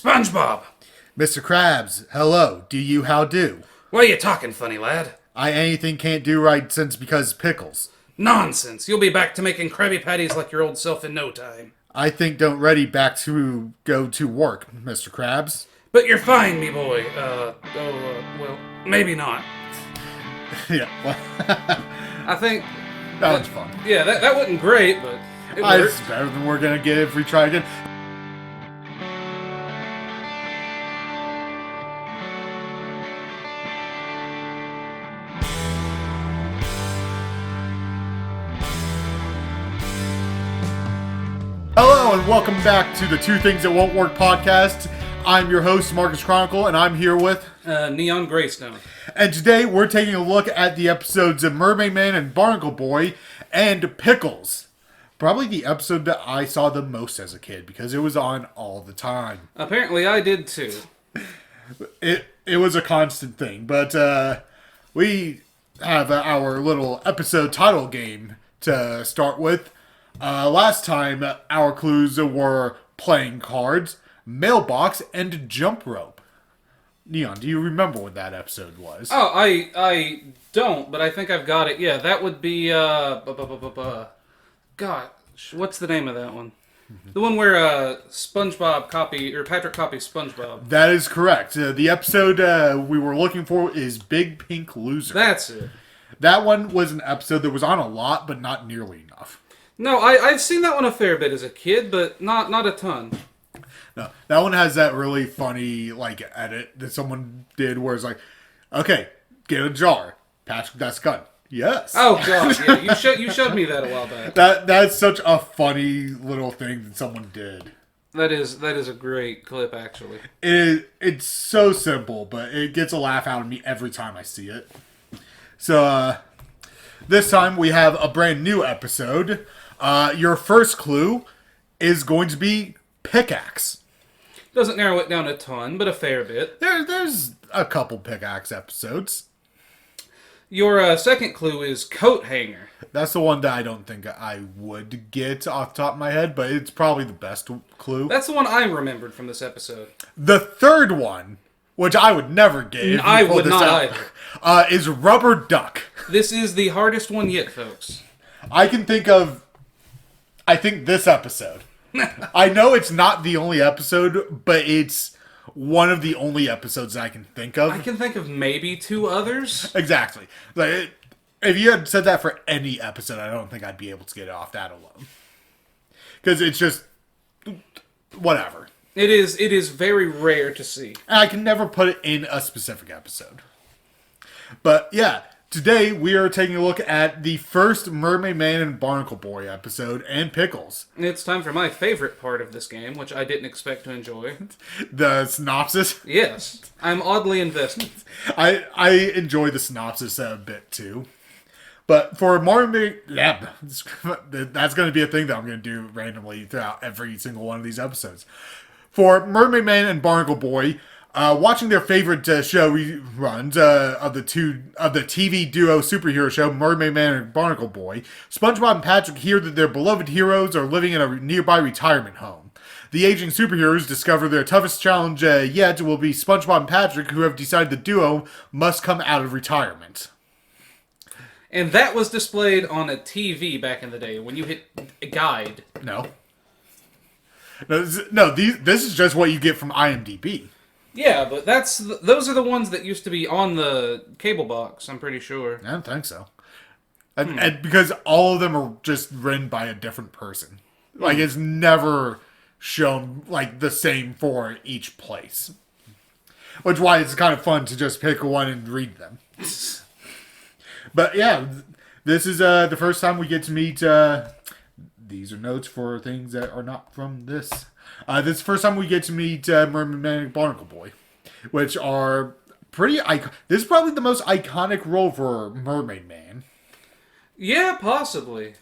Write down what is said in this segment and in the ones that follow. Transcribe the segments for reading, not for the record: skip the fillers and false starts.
SpongeBob! Mr. Krabs, hello. Do you how do? What are you talking, funny lad? I anything can't do right since because Pickles. Nonsense. You'll be back to making Krabby Patties like your old self in no time. I think don't ready back to go to work, Mr. Krabs. But you're fine, me boy. Well, maybe not. Yeah, well, I think... that was fun. Yeah, that wasn't great, but it worked. It's better than we're gonna get if we try again. Hello and welcome back to the Two Things That Won't Work podcast. I'm your host, Marcus Chronicle, and I'm here with... Neon Greystone. And today we're taking a look at the episodes of Mermaid Man and Barnacle Boy and Pickles. Probably the episode that I saw the most as a kid because it was on all the time. Apparently I did too. It was a constant thing, but we have our little episode title game to start with. Last time, our clues were playing cards, mailbox, and jump rope. Neon, do you remember what that episode was? Oh, I don't, but I think I've got it. Yeah, that would be, God, what's the name of that one? The one where, SpongeBob Patrick copies SpongeBob. That is correct. The episode we were looking for is Big Pink Loser. That's it. That one was an episode that was on a lot, but not nearly enough. No, I've seen that one a fair bit as a kid, but not a ton. No, that one has that really funny edit that someone did where it's like, okay, get a jar. Patrick, that's gun. Yes. Oh god, yeah, you showed me that a while back. That's such a funny little thing that someone did. That is a great clip, actually. It's so simple, but it gets a laugh out of me every time I see it. So this time we have a brand new episode. Your first clue is going to be pickaxe. Doesn't narrow it down a ton, but a fair bit. There's a couple pickaxe episodes. Your second clue is coat hanger. That's the one that I don't think I would get off the top of my head, but it's probably the best clue. That's the one I remembered from this episode. The third one, which I would never get if I you pulled would this not out, either. is rubber duck. This is the hardest one yet, folks. I think this episode. I know it's not the only episode, but it's one of the only episodes that I can think of. I can think of maybe two others. Exactly. If you had said that for any episode, I don't think I'd be able to get it off that alone. Because it's just... whatever. It is very rare to see. And I can never put it in a specific episode. But yeah, today we are taking a look at the first Mermaid Man and Barnacle Boy episode and Pickles. It's time for my favorite part of this game, which I didn't expect to enjoy. The synopsis? Yes, I'm oddly invested. I enjoy the synopsis a bit too. But for Mermaid... yeah, that's going to be a thing that I'm going to do randomly throughout every single one of these episodes. For Mermaid Man and Barnacle Boy... watching their favorite show reruns of the TV duo superhero show Mermaid Man and Barnacle Boy, SpongeBob and Patrick hear that their beloved heroes are living in a nearby retirement home. The aging superheroes discover their toughest challenge yet will be SpongeBob and Patrick, who have decided the duo must come out of retirement. And that was displayed on a TV back in the day when you hit a guide. No, this is just what you get from IMDb. Yeah, but those are the ones that used to be on the cable box, I'm pretty sure. I don't think so. And because all of them are just written by a different person. Like, it's never shown, the same for each place. Which is why it's kind of fun to just pick one and read them. But, yeah, this is the first time we get to meet... these are notes for things that are not from this... this is the first time we get to meet Mermaid Man and Barnacle Boy, which are pretty this is probably the most iconic role for Mermaid Man. Yeah, possibly.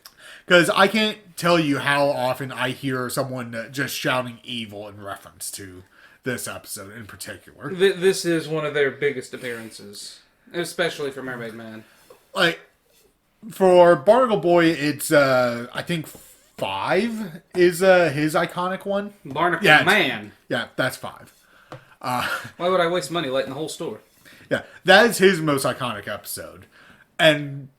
Because I can't tell you how often I hear someone just shouting evil in reference to this episode in particular. This is one of their biggest appearances, especially for Mermaid Man. For Barnacle Boy, it's, I think, 5 is his iconic one. Barnacle Yeah, Man. Yeah, that's 5. Why would I waste money lighting the whole store? Yeah, that is his most iconic episode, and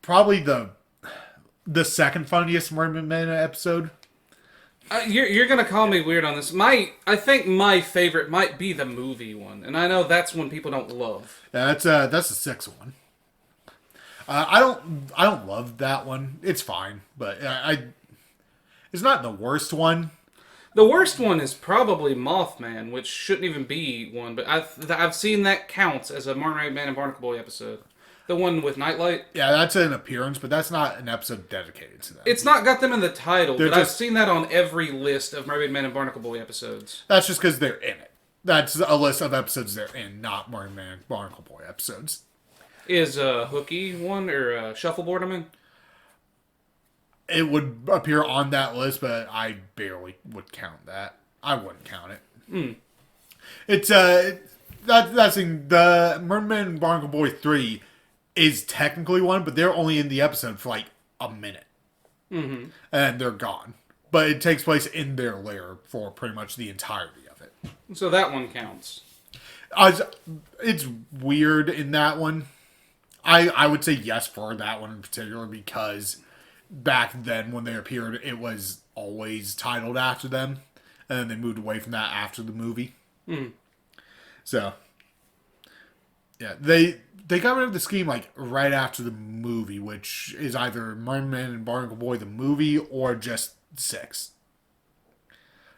probably the second funniest Mermaid episode. You're gonna call me weird on this. I think my favorite might be the movie one, and I know that's one people don't love. Yeah, that's the sixth one. I don't love that one. It's fine, but it's not the worst one. The worst one is probably Mothman, which shouldn't even be one, but I've seen that counts as a Mermaid Man and Barnacle Boy episode. The one with Nightlight. Yeah, that's an appearance, but that's not an episode dedicated to that. It's not got them in the title, but I've just- seen that on every list of Mermaid Man and Barnacle Boy episodes. That's just because they're in it. That's a list of episodes they're in, not Mermaid Man and Barnacle Boy episodes. Is Hooky one or Shuffleboard? I mean, It would appear on that list, but I barely would count that. I wouldn't count it. It's that's in the Mermaid and Barnacle Boy 3 is technically one, but they're only in the episode for like a minute, and they're gone. But it takes place in their lair for pretty much the entirety of it. so that one counts. It's weird in that one. I would say yes for that one in particular because back then when they appeared, it was always titled after them, and then they moved away from that after the movie. So, yeah, they got rid of the scheme like right after the movie, which is either Mermaid and Barnacle Boy the movie or just 6.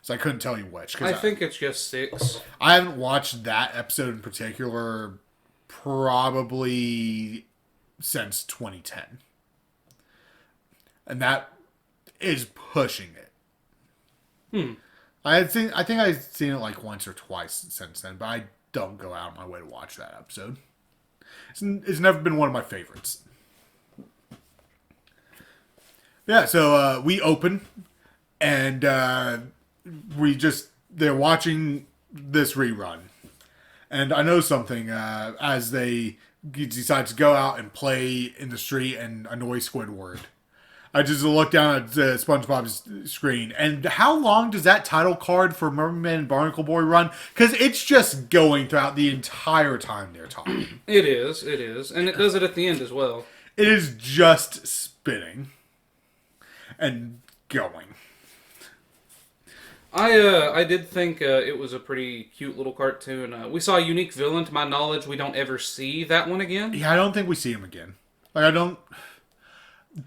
So I couldn't tell you which. I think it's just 6. I haven't watched that episode in particular probably since 2010. And that is pushing it. I think I've seen it like once or twice since then, but I don't go out of my way to watch that episode. It's never been one of my favorites. Yeah, so we open, and they're watching this rerun. And I know something, as they decide to go out and play in the street and annoy Squidward. I just look down at SpongeBob's screen, and how long does that title card for Mermaid and Barnacle Boy run? Because it's just going throughout the entire time they're talking. It is, and it does it at the end as well. It is just spinning and going. I did think it was a pretty cute little cartoon. We saw a unique villain. To my knowledge, we don't ever see that one again. Yeah, I don't think we see him again. Like, I don't...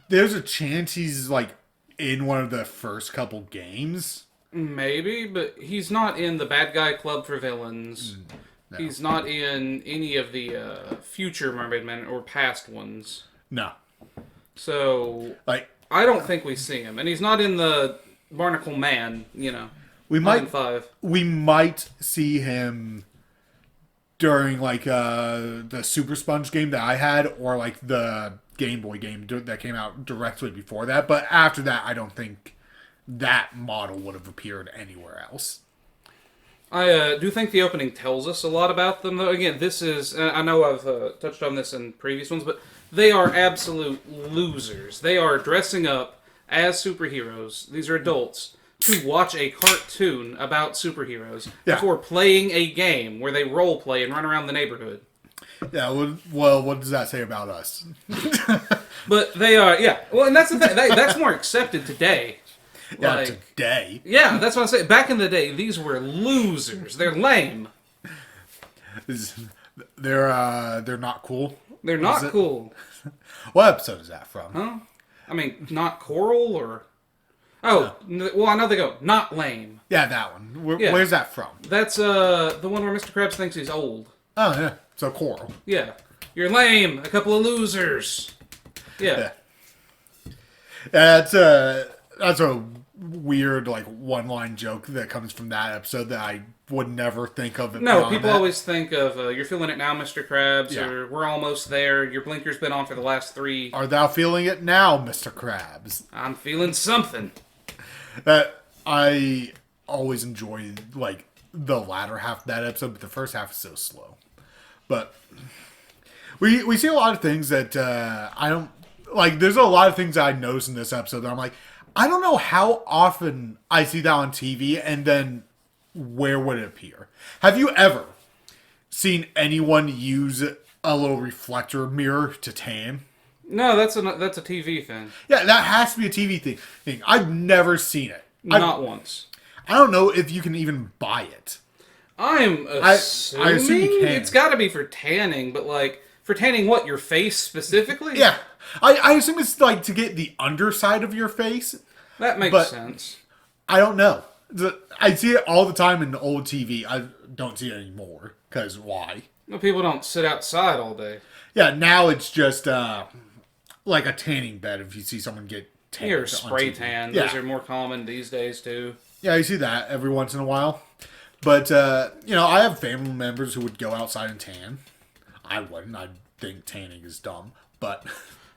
There's a chance he's, like, in one of the first couple games. Maybe, but he's not in the Bad Guy Club for Villains. No. He's not in any of the future Mermaid Men or past ones. No. So, Like, I don't think we see him. And he's not in the Barnacle Man, you know. we Not in might 5. we might see him during, like, the Super Sponge game that I had, or, like, the Game Boy game that came out directly before that. But after that, I don't think that model would have appeared anywhere else. I do think the opening tells us a lot about them, though. Again, this is... I know I've touched on this in previous ones, but they are absolute losers. They are dressing up as superheroes. These are adults. To watch a cartoon about superheroes before playing a game where they role play and run around the neighborhood. Yeah, well, what does that say about us? But they are, yeah. Well, and that's the thing. That's more accepted today. Yeah, Like, today. yeah, that's what I'm saying. Back in the day, these were losers. They're lame. They're not cool. They're not cool. What episode is that from? Huh? I mean, not coral or... Oh, well, I know they go, not lame. Yeah, that one. Yeah. Where's that from? That's the one where Mr. Krabs thinks he's old. Oh, yeah. So Coral. Yeah. You're lame. A couple of losers. Yeah. That's a weird, like, one-line joke that comes from that episode that I would never think of. No, people always think of, you're feeling it now, Mr. Krabs, Yeah. or we're almost there, your blinker's been on for the last 3. Are thou feeling it now, Mr. Krabs? I'm feeling something. That I always enjoy, like, the latter half of that episode, but the first half is so slow. But we see a lot of things that I don't... Like, there's a lot of things that I noticed in this episode that I'm like, I don't know how often I see that on TV, and then where would it appear? Have you ever seen anyone use a little reflector mirror to tan? No, that's a TV thing. Yeah, that has to be a TV thing. I've never seen it. Not once. I don't know if you can even buy it. I'm assuming, I assume you can. It's got to be for tanning, but like for tanning what, your face specifically? Yeah. I assume it's like to get the underside of your face. That makes sense. I don't know. I see it all the time in old TV. I don't see it anymore. Because why? Well, people don't sit outside all day. Yeah, now it's just like a tanning bed if you see someone get tanned. Or spray tan. Yeah. Those are more common these days, too. Yeah, you see that every once in a while. But, I have family members who would go outside and tan. I wouldn't. I think tanning is dumb. But...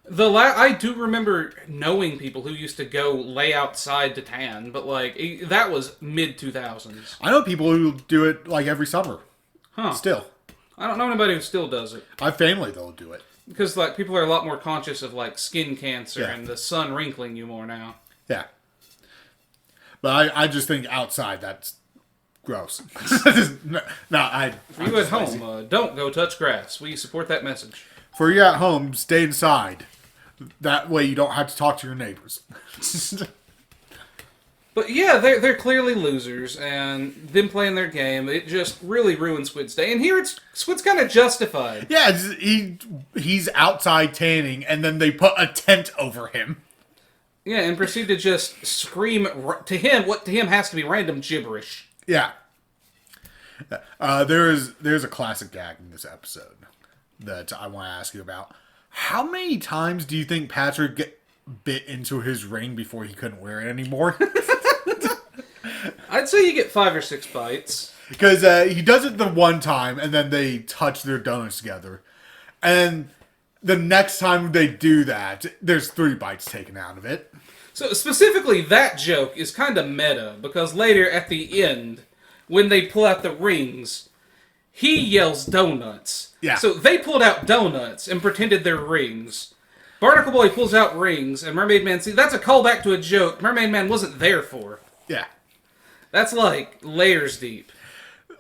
I do remember knowing people who used to go lay outside to tan, but like that was mid 2000s. I know people who do it like every summer. Huh. Still. I don't know anybody who still does it. I have family that'll do it. Because like people are a lot more conscious of like skin cancer Yeah. and the sun wrinkling you more now. Yeah. But I just think outside that's gross. no, For you at home, don't go touch grass. We support that message. For you at home, stay inside. That way you don't have to talk to your neighbors. But yeah, they're clearly losers, and them playing their game, it just really ruined Squid's day. And here Squid's kind of justified. Yeah, he's outside tanning, and then they put a tent over him. Yeah, and proceed to just scream to him what to him has to be random gibberish. Yeah. There's a classic gag in this episode that I want to ask you about. How many times do you think Patrick bit into his ring before he couldn't wear it anymore? I'd say you get 5 or 6 bites. Because he does it the one time, and then they touch their donuts together. And the next time they do that, there's 3 bites taken out of it. So specifically, that joke is kind of meta, because later at the end, when they pull out the rings, he yells donuts. Yeah. So they pulled out donuts and pretended they're rings. Barnacle Boy pulls out rings, and Mermaid Man... See, that's a callback to a joke Mermaid Man wasn't there for. Yeah. That's like layers deep.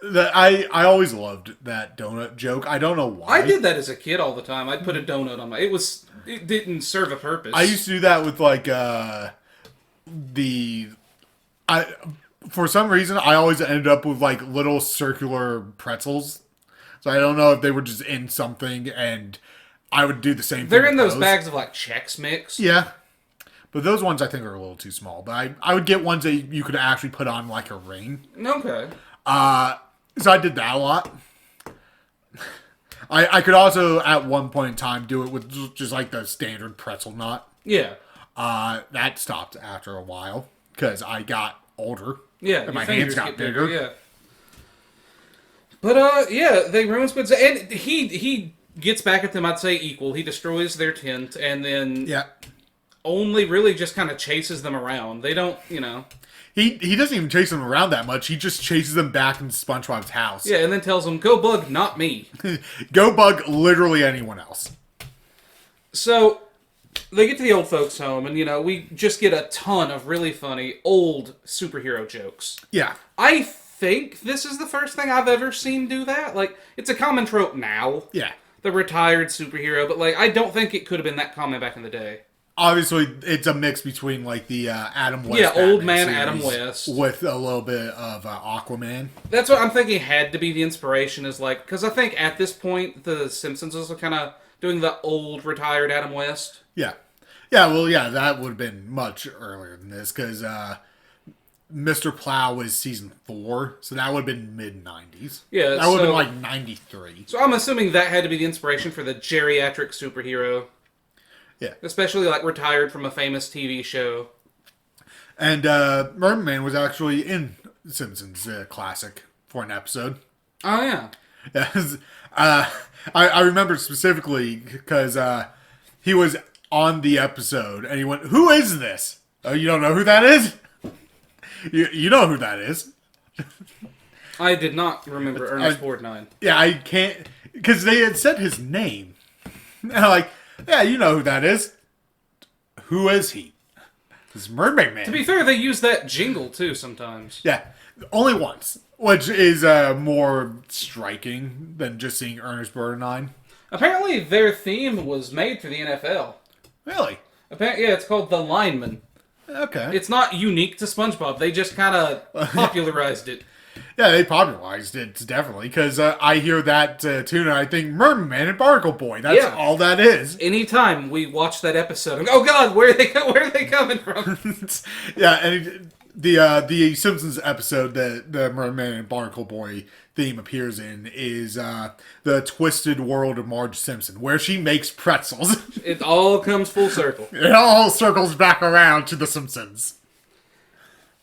I always loved that donut joke. I don't know why. I did that as a kid all the time. I'd put a donut on my... It didn't serve a purpose. I used to do that with like for some reason I always ended up with like little circular pretzels. So I don't know if they were just in something, and I would do the same thing. They're in those bags of like Chex Mix. Yeah. But those ones I think are a little too small. But I would get ones that you could actually put on like a ring. Okay. So I did that a lot. I could also at one point in time do it with just like the standard pretzel knot. Yeah. That stopped after a while because I got older. Yeah. And my hands got bigger. Yeah. But yeah, they ruin Squid's day. And he gets back at them, I'd say equal. He destroys their tent and then only really just kind of chases them around. They don't, He doesn't even chase them around that much. He just chases them back into SpongeBob's house. Yeah, and then tells them, go bug, not me. Go bug literally anyone else. So, they get to the old folks' home, and, we just get a ton of really funny old superhero jokes. Yeah. I think this is the first thing I've ever seen do that. Like, it's a common trope now. Yeah. The retired superhero, but, like, I don't think it could have been that common back in the day. Obviously, it's a mix between, like, the Adam West. Yeah, old man series Adam West. with a little bit of Aquaman. That's what I'm thinking had to be the inspiration, is like, because I think at this point, The Simpsons was kind of doing the old retired Adam West. Yeah. Yeah, well, yeah, that would have been much earlier than this, because Mr. Plow was season 4, so that would have been mid-90s. Yeah, that would have been like 93. So I'm assuming that had to be the inspiration for the geriatric superhero. Yeah. Especially, like, retired from a famous TV show. And Mermaid was actually in Simpsons classic for an episode. Oh, yeah. Yes. I remember specifically because he was on the episode, and he went, "Who is this? Oh, you don't know who that is? You know who that is." I did not remember Ernest Borgnine. Yeah, I can't... Because they had said his name. And I'm like... Yeah, you know who that is. Who is he? It's Mermaid Man. To be fair, they use that jingle too sometimes. Yeah, only once, which is more striking than just seeing Ernest Borgnine. Apparently, their theme was made for the NFL. Really? Apparently, yeah, it's called The Lineman. Okay. It's not unique to SpongeBob. They just kind of popularized it. Yeah, they popularized it, definitely, because I hear that tune and I think Mermaid Man and Barnacle Boy. That's all that is. Anytime we watch that episode, I'm oh god, where are they coming from? Yeah, and the Simpsons episode that the Mermaid Man and Barnacle Boy theme appears in is the Twisted World of Marge Simpson, where she makes pretzels. It all comes full circle. It all circles back around to the Simpsons.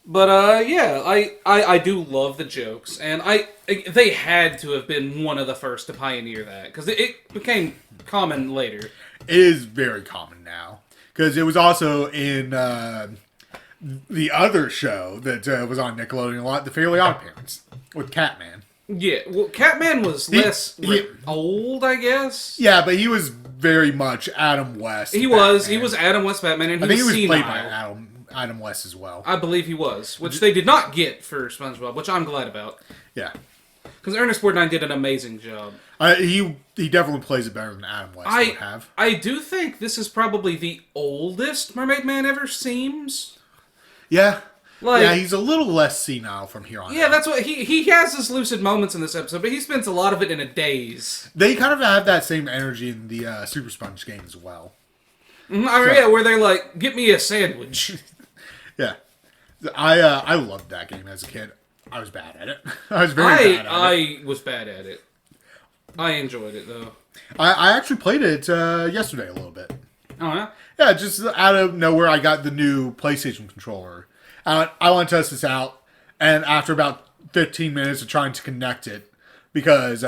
But yeah, I do love the jokes, and they had to have been one of the first to pioneer that, because it became common later. It is very common now, because it was also in the other show that was on Nickelodeon a lot, The Fairly Odd Parents, with Catman. Yeah, well, Catman was less old, I guess. Yeah, but he was very much Adam West. He was Adam West Batman, and I think he was senile. played by Adam West as well. I believe he was, which they did not get for SpongeBob, which I'm glad about. Yeah. Because Ernest Borgnine did an amazing job. He definitely plays it better than Adam West would have. I do think this is probably the oldest Mermaid Man ever seems. Yeah. Like, he's a little less senile from here on out. Yeah, that's what he has his lucid moments in this episode, but he spends a lot of it in a daze. They kind of have that same energy in the Super Sponge game as well. Yeah, where they're like, "Get me a sandwich." Yeah, I loved that game as a kid. I was bad at it. I was very bad at it. I was bad at it. I enjoyed it though. I actually played it yesterday a little bit. Oh yeah. Yeah, just out of nowhere, I got the new PlayStation controller. I want to test this out, and after about 15 minutes of trying to connect it, because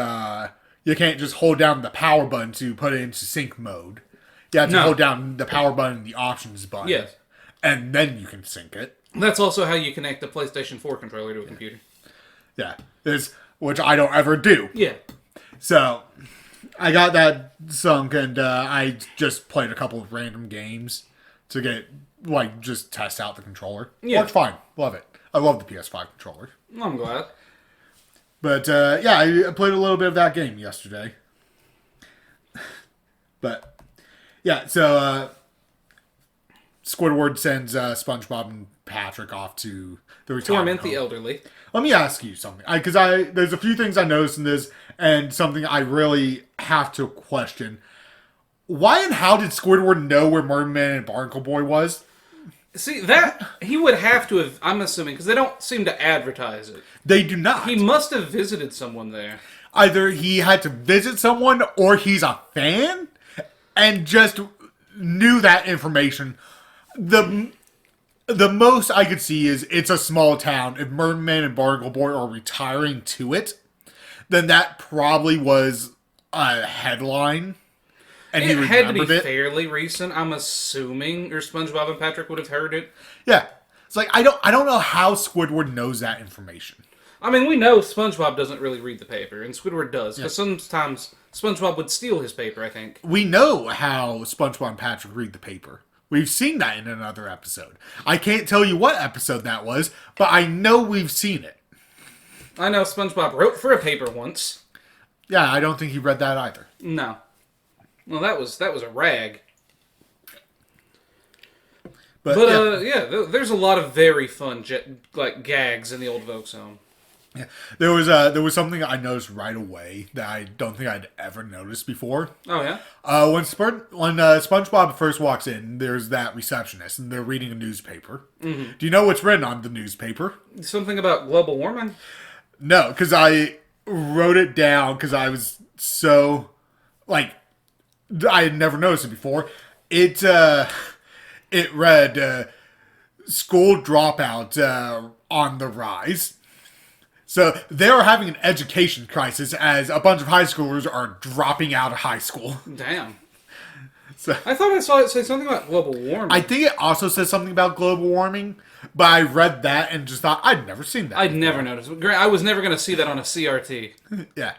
you can't just hold down the power button to put it into sync mode. You have to hold down the power button and the options button. Yes. And then you can sync it. That's also how you connect the PlayStation 4 controller to a computer. Yeah. Which I don't ever do. Yeah. So, I got that sunk, and I just played a couple of random games to get, just test out the controller. Yeah. Works fine. Love it. I love the PS5 controller. I'm glad. But, I played a little bit of that game yesterday. But, yeah, so, Squidward sends SpongeBob and Patrick off to the retirement Torment the home. elderly. Let me ask you something, because there's a few things I noticed in this, and something I really have to question. Why and how did Squidward know where Mermaid and Barnacle Boy was? See, that he would have to have, I'm assuming, because they don't seem to advertise it. They do not. He must have visited someone there. Either he had to visit someone, or he's a fan, and just knew that information. The most I could see is it's a small town. If Mermaid and Barnacle Boy are retiring to it, then that probably was a headline. And It he had to be remembered it. fairly recent, I'm assuming, or SpongeBob and Patrick would have heard it. Yeah. It's like I don't know how Squidward knows that information. I mean, we know SpongeBob doesn't really read the paper, and Squidward does, because sometimes SpongeBob would steal his paper, I think. We know how SpongeBob and Patrick read the paper. We've seen that in another episode. I can't tell you what episode that was, but I know we've seen it. I know SpongeBob wrote for a paper once. Yeah, I don't think he read that either. No. Well, that was a rag. But there's a lot of very fun gags in the old Volks home. Yeah. There was something I noticed right away that I don't think I'd ever noticed before. Oh yeah. When SpongeBob first walks in, there's that receptionist, and they're reading a newspaper. Mm-hmm. Do you know what's written on the newspaper? Something about global warming? No, because I wrote it down because I was so I had never noticed it before. It read school dropout on the rise. So they're having an education crisis as a bunch of high schoolers are dropping out of high school. Damn. So, I thought I saw it say something about global warming. I think it also says something about global warming, but I read that and just thought, I'd never seen that. I'd never noticed. I was never going to see that on a CRT. Yeah.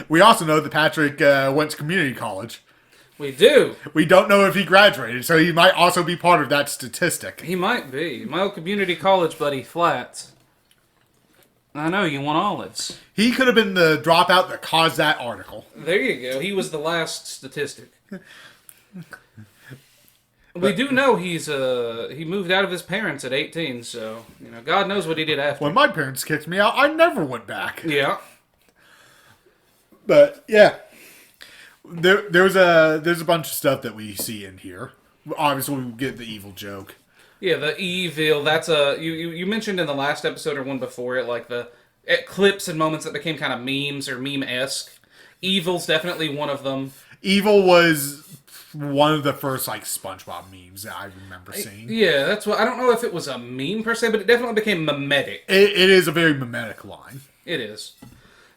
We also know that Patrick went to community college. We do. We don't know if he graduated, so he might also be part of that statistic. He might be. My old community college buddy, Flats. I know, you want olives. He could have been the dropout that caused that article. There you go. He was the last statistic. We do know he moved out of his parents at 18, so, God knows what he did after. When my parents kicked me out, I never went back. Yeah. But, yeah. There's a bunch of stuff that we see in here. Obviously, we get the evil joke. Yeah, the evil, that's you mentioned in the last episode or one before it, like the clips and moments that became kind of memes or meme-esque. Evil's definitely one of them. Evil was one of the first, SpongeBob memes that I remember seeing. Yeah, that's what, I don't know if it was a meme per se, but it definitely became memetic. It is a very memetic line. It is.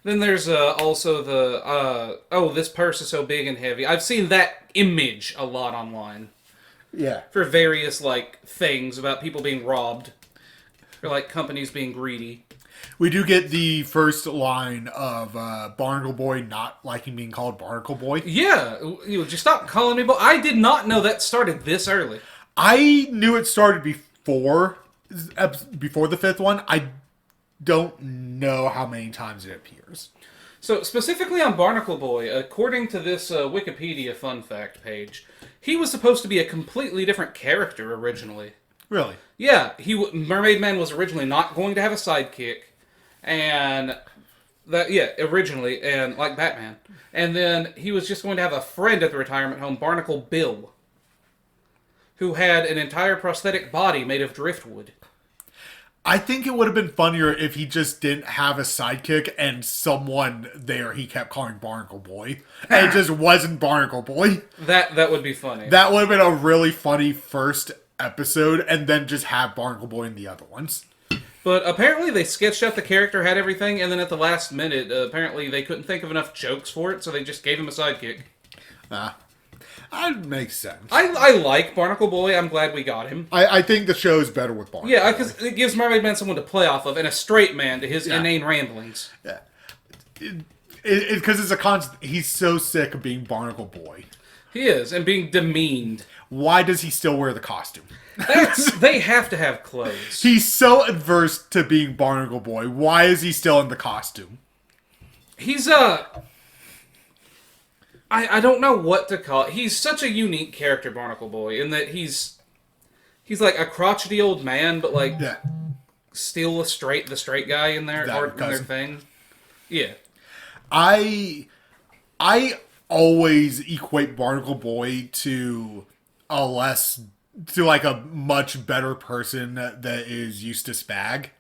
Then there's also the, this purse is so big and heavy. I've seen that image a lot online. Yeah. For various, things about people being robbed. Or, companies being greedy. We do get the first line of Barnacle Boy not liking being called Barnacle Boy. Yeah. Would you stop calling me boy? I did not know that started this early. I knew it started before the fifth one. I don't know how many times it appears. So, specifically on Barnacle Boy, according to this Wikipedia fun fact page, he was supposed to be a completely different character originally. Really? Yeah, Mermaid Man was originally not going to have a sidekick, and originally, and like Batman, and then he was just going to have a friend at the retirement home, Barnacle Bill, who had an entire prosthetic body made of driftwood. I think it would have been funnier if he just didn't have a sidekick and someone there he kept calling Barnacle Boy. And it just wasn't Barnacle Boy. That would be funny. That would have been a really funny first episode, and then just have Barnacle Boy in the other ones. But apparently they sketched out the character, had everything, and then at the last minute, apparently they couldn't think of enough jokes for it, so they just gave him a sidekick. That makes sense. I like Barnacle Boy. I'm glad we got him. I think the show's better with Barnacle. Yeah, because it gives Mermaid Man someone to play off of, and a straight man to his inane ramblings. Yeah. Because it's a constant. He's so sick of being Barnacle Boy. He is, and being demeaned. Why does he still wear the costume? They have to have clothes. He's so adverse to being Barnacle Boy. Why is he still in the costume? He's I don't know what to call it. He's such a unique character, Barnacle Boy, in that he's like a crotchety old man, but still the straight guy in their thing. Yeah. I always equate Barnacle Boy to a much better person that is Eustace Bagg.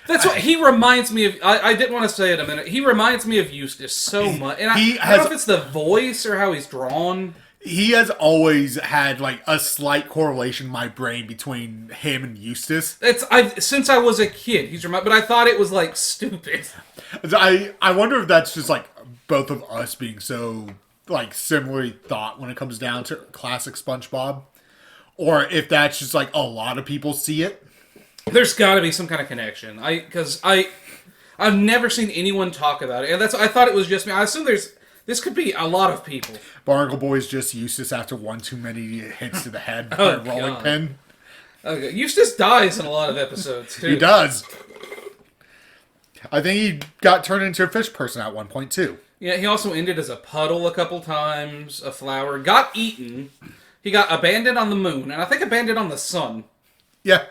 That's what he reminds me of. I didn't want to say it a minute. He reminds me of Eustace so much. And I don't know if it's the voice or how he's drawn. He has always had a slight correlation in my brain between him and Eustace. Since I was a kid, but I thought it was stupid. I wonder if that's just both of us being so similarly thought when it comes down to classic SpongeBob, or if that's just a lot of people see it. There's got to be some kind of connection. I've never seen anyone talk about it, and I thought it was just me. I assume this could be a lot of people. Barnacle Boy's just Eustace after one too many hits to the head by a rolling pin. Okay, Eustace dies in a lot of episodes too. He does. I think he got turned into a fish person at one point too. Yeah, he also ended as a puddle a couple times, a flower, got eaten. He got abandoned on the moon, and I think abandoned on the sun. Yeah.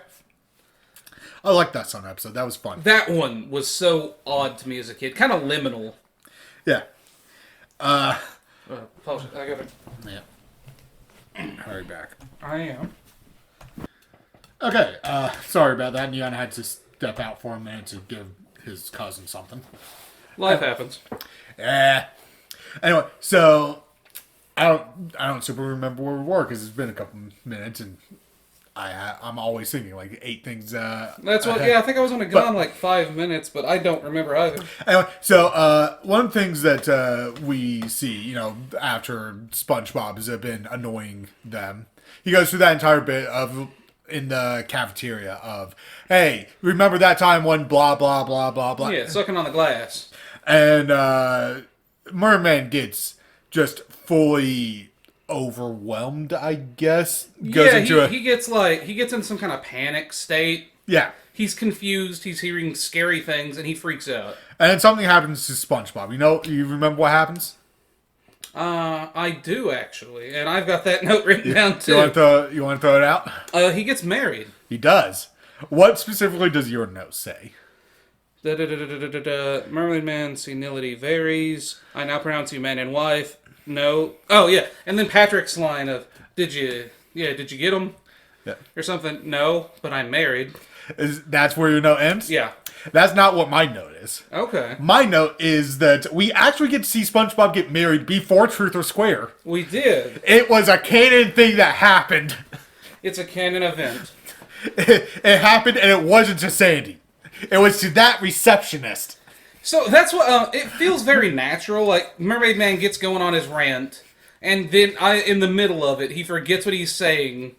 I like that Sun episode. That was fun. That one was so odd to me as a kid. Kind of liminal. Yeah. I gotta... Yeah. Hurry back. I am. Okay. Sorry about that. Neon had to step out for a minute to give his cousin something. Life happens. Anyway, so I don't super remember where we were because it's been a couple minutes and I'm always thinking 8 things. That's what. Yeah, I think I was only gone 5 minutes, but I don't remember either. Anyway, so one of the things that we see, after SpongeBob has been annoying them, he goes through that entire bit of in the cafeteria of, hey, remember that time when blah blah blah blah blah. Yeah, sucking on the glass. And Merman gets just fully overwhelmed, I guess. He gets in some kind of panic state. Yeah. He's confused. He's hearing scary things, and he freaks out. And then something happens to SpongeBob. You remember what happens? I do actually, and I've got that note written down too. You want to throw it out? He gets married. He does. What specifically does your note say? Mermaid Man senility varies. I now pronounce you man and wife. No. Oh yeah, and then Patrick's line of did you get him? Yeah. Or something. No, but I'm married. That's where your note ends? Yeah. That's not what my note is. Okay. My note is that we actually get to see SpongeBob get married before Truth or Square. We did. It was a canon thing that happened. It's a canon event. It happened, and it wasn't to Sandy. It was to that receptionist. So that's what it feels very natural. Like Mermaid Man gets going on his rant, and then in the middle of it, he forgets what he's saying,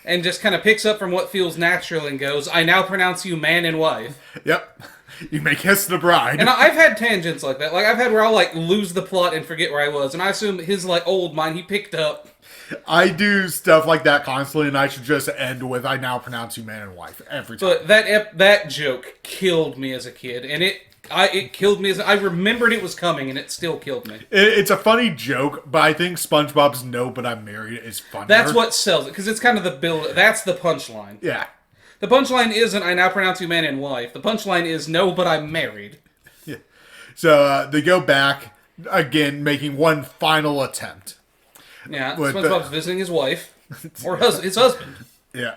and just kind of picks up from what feels natural and goes, "I now pronounce you man and wife." Yep. You may kiss the bride. And I've had tangents like that. Like I've had where I'll like lose the plot and forget where I was, and I assume his like old mind he picked up. I do stuff like that constantly, and I should just end with "I now pronounce you man and wife" every time. But that joke killed me as a kid, and it killed me as I remembered it was coming, and it still killed me. It's a funny joke, but I think SpongeBob's "No, but I'm married" is funnier. That's what sells it, because it's kind of the build. That's the punchline. Yeah. The punchline isn't "I now pronounce you man and wife." The punchline is "No, but I'm married." Yeah. So they go back again, making one final attempt. Yeah, SpongeBob's visiting his wife or his husband. Yeah,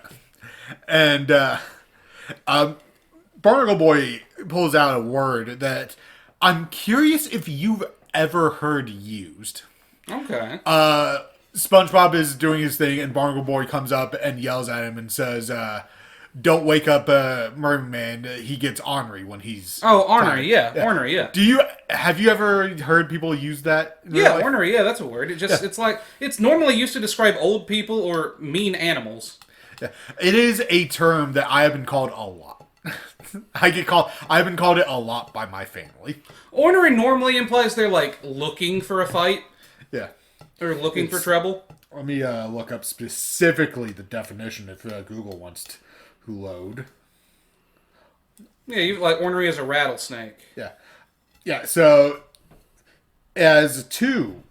and Barnacle Boy pulls out a word that I'm curious if you've ever heard used. Okay. SpongeBob is doing his thing, and Barnacle Boy comes up and yells at him and says, "Don't wake up, Merman. He gets ornery when he's." Oh, ornery, yeah, ornery, yeah. Have you ever heard people use that? Yeah, ornery, yeah, that's a word. It's normally used to describe old people or mean animals. Yeah. It is a term that I have been called a lot. I've been called it a lot by my family. Ornery normally implies they're like looking for a fight. Yeah. Or looking for trouble. Let me look up specifically the definition if Google wants to load. Yeah, like ornery as a rattlesnake. Yeah. Yeah, so as two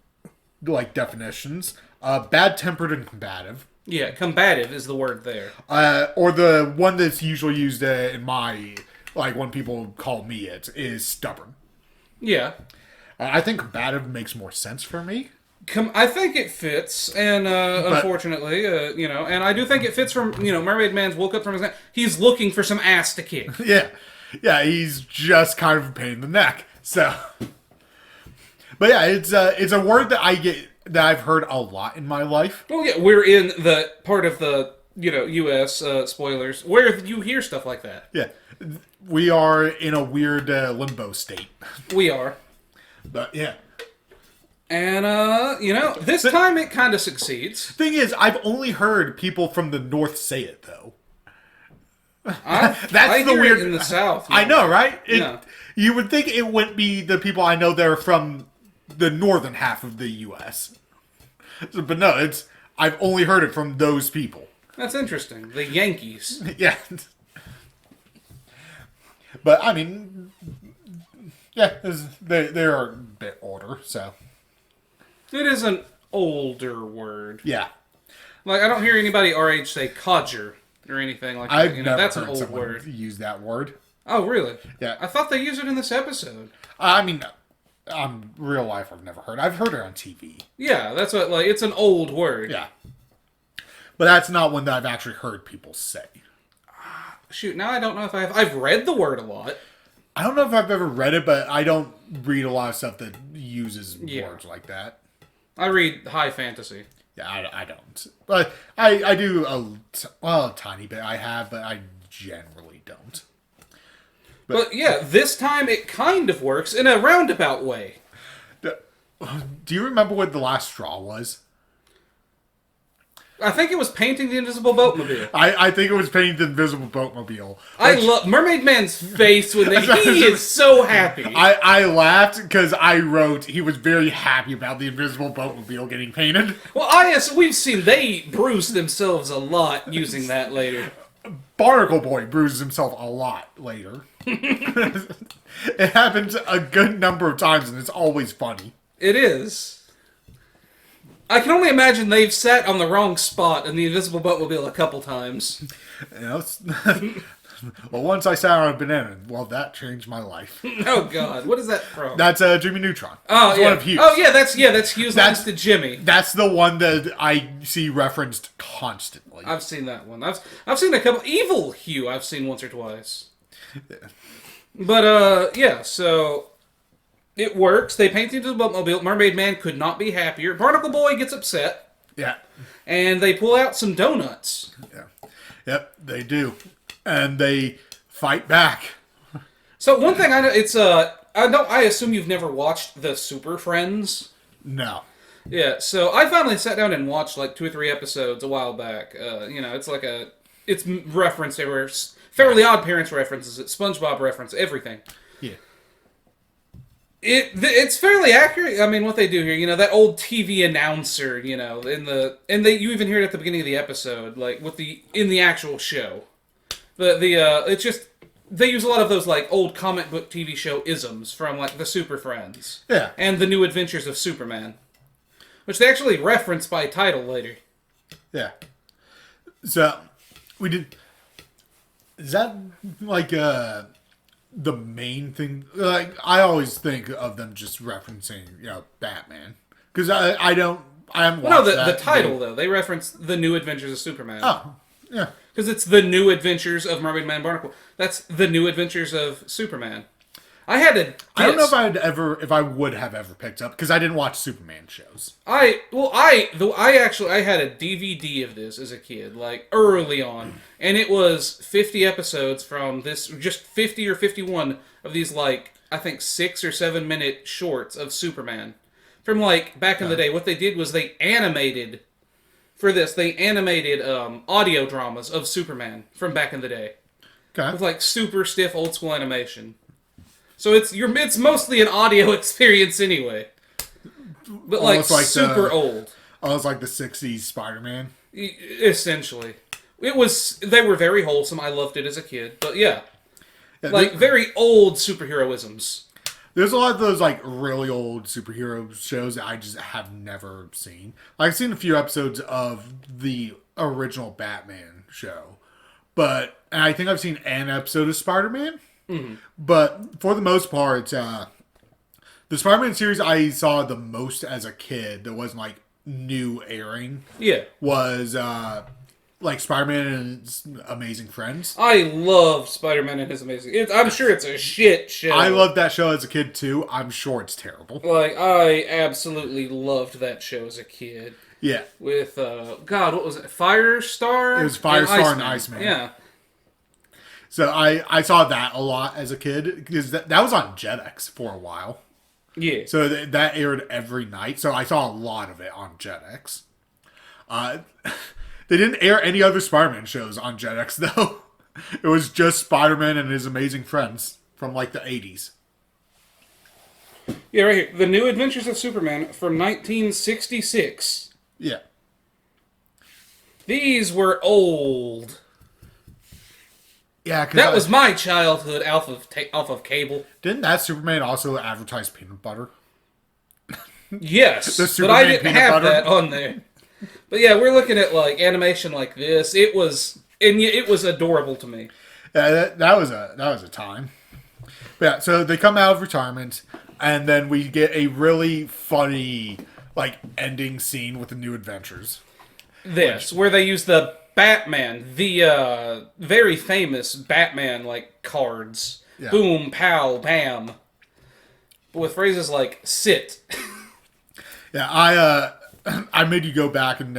definitions, bad-tempered and combative. Yeah, combative is the word there. Or the one that's usually used in my, when people call me it, is stubborn. Yeah. I think combative makes more sense for me. I think it fits, and unfortunately, and I do think it fits from, Mermaid Man's woke up from his nap. He's looking for some ass to kick. Yeah. Yeah, he's just kind of a pain in the neck. So, but yeah, it's a word that I've heard a lot in my life. Well, yeah, we're in the part of the U.S. Spoilers where you hear stuff like that. Yeah, we are in a weird limbo state. We are, but yeah, and this time it kind of succeeds. Thing is, I've only heard people from the north say it though. That's the weird in the South. I know, right? Yeah. You would think it wouldn't be the people I know that are from the northern half of the U.S. But no, I've only heard it from those people. That's interesting. The Yankees. Yeah. But I mean, yeah, they're a bit older, so it is an older word. Yeah. Like I don't hear anybody our age say codger or anything like that. I've never that's heard an old someone word. use that word. Oh, really? Yeah. I thought they used it in this episode. I mean, real life, I've never heard. I've heard it on TV. Yeah, that's what. It's an old word. Yeah. But that's not one that I've actually heard people say. Shoot, now I don't know if I've read the word a lot. I don't know if I've ever read it, but I don't read a lot of stuff that uses words like that. I read high fantasy. Yeah, I don't. But I do a tiny bit. I have, but I generally don't. But yeah, this time it kind of works in a roundabout way. Do you remember what the last straw was? I think it was painting the invisible boatmobile. I think it was painting the invisible boatmobile. I love Mermaid Man's face when he is so happy. I laughed because I wrote he was very happy about the invisible boatmobile getting painted. Well, we've seen they bruise themselves a lot using that later. Barnacle Boy bruises himself a lot later. It happens a good number of times, and it's always funny. It is. I can only imagine they've sat on the wrong spot in the invisible boatmobile a couple times. You know, well, once I sat on a banana, well, that changed my life. Oh God, what is that from? That's Jimmy Neutron. Oh it's yeah. One of Hughes. Oh yeah, that's Hughes lines to Jimmy. That's the one that I see referenced constantly. I've seen that one. I've seen a couple. Evil Hugh I've seen once or twice. Yeah. But yeah, so it works. They paint into the boatmobile. Mermaid Man could not be happier. Barnacle Boy gets upset. Yeah. And they pull out some donuts. Yeah. Yep, they do. And they fight back. So one thing I know, I assume you've never watched the Super Friends. No. Yeah, so I finally sat down and watched like 2 or 3 episodes a while back. It's referenced everywhere. Fairly Odd Parents references it, SpongeBob reference, everything. Yeah. It's fairly accurate. I mean, what they do here, that old TV announcer, you even hear it at the beginning of the episode, like in the actual show. It's just they use a lot of those like old comic book TV show isms from like the Super Friends, yeah, and the New Adventures of Superman, which they actually reference by title later. Yeah. So we did. Is that like the main thing? Like I always think of them just referencing Batman because I haven't watched no, that. The title though they reference the New Adventures of Superman. Oh, yeah. Because it's the New Adventures of Mermaid Man Barnacle. That's the New Adventures of Superman. I don't know if I would have ever picked up because I didn't watch Superman shows. I had a DVD of this as a kid, like early on, and it was 50 episodes from this, just 50 or 51 of these, like I think 6 or 7 minute shorts of Superman from like back in the day. What they did was they animated. For this, they animated audio dramas of Superman from back in the day, with like super stiff old school animation. So it's mostly an audio experience anyway, but like super old. Almost like the '60s Spider-Man. Essentially, they were very wholesome. I loved it as a kid, but yeah very old superheroisms. There's a lot of those like really old superhero shows that I just have never seen. Like, I've seen a few episodes of the original Batman show, and I think I've seen an episode of Spider-Man. Mm-hmm. But for the most part, the Spider-Man series I saw the most as a kid that wasn't like new airing. Yeah, was like Spider-Man and His Amazing Friends. I love Spider-Man and His Amazing. I'm sure it's a shit show. I loved that show as a kid too. I'm sure it's terrible. Like I absolutely loved that show as a kid. Yeah. With God, what was it? Firestar? It was Firestar and Iceman. Yeah. So I saw that a lot as a kid because that was on Jetix for a while. Yeah. So that aired every night. So I saw a lot of it on Jetix. They didn't air any other Spider-Man shows on Jetix, though. It was just Spider-Man and His Amazing Friends from, like, the 80s. Yeah, right here. The New Adventures of Superman from 1966. Yeah. These were old. Yeah, that was my childhood off of cable. Didn't that Superman also advertise peanut butter? Yes, but I didn't have that on there. But yeah, we're looking at like animation like this. It was adorable to me. Yeah, that was a time. But yeah, so they come out of retirement, and then we get a really funny like ending scene with the New Adventures. Where they use the Batman, the very famous Batman like cards. Yeah. Boom, pow, bam. But with phrases like "sit." Yeah, I made you go back and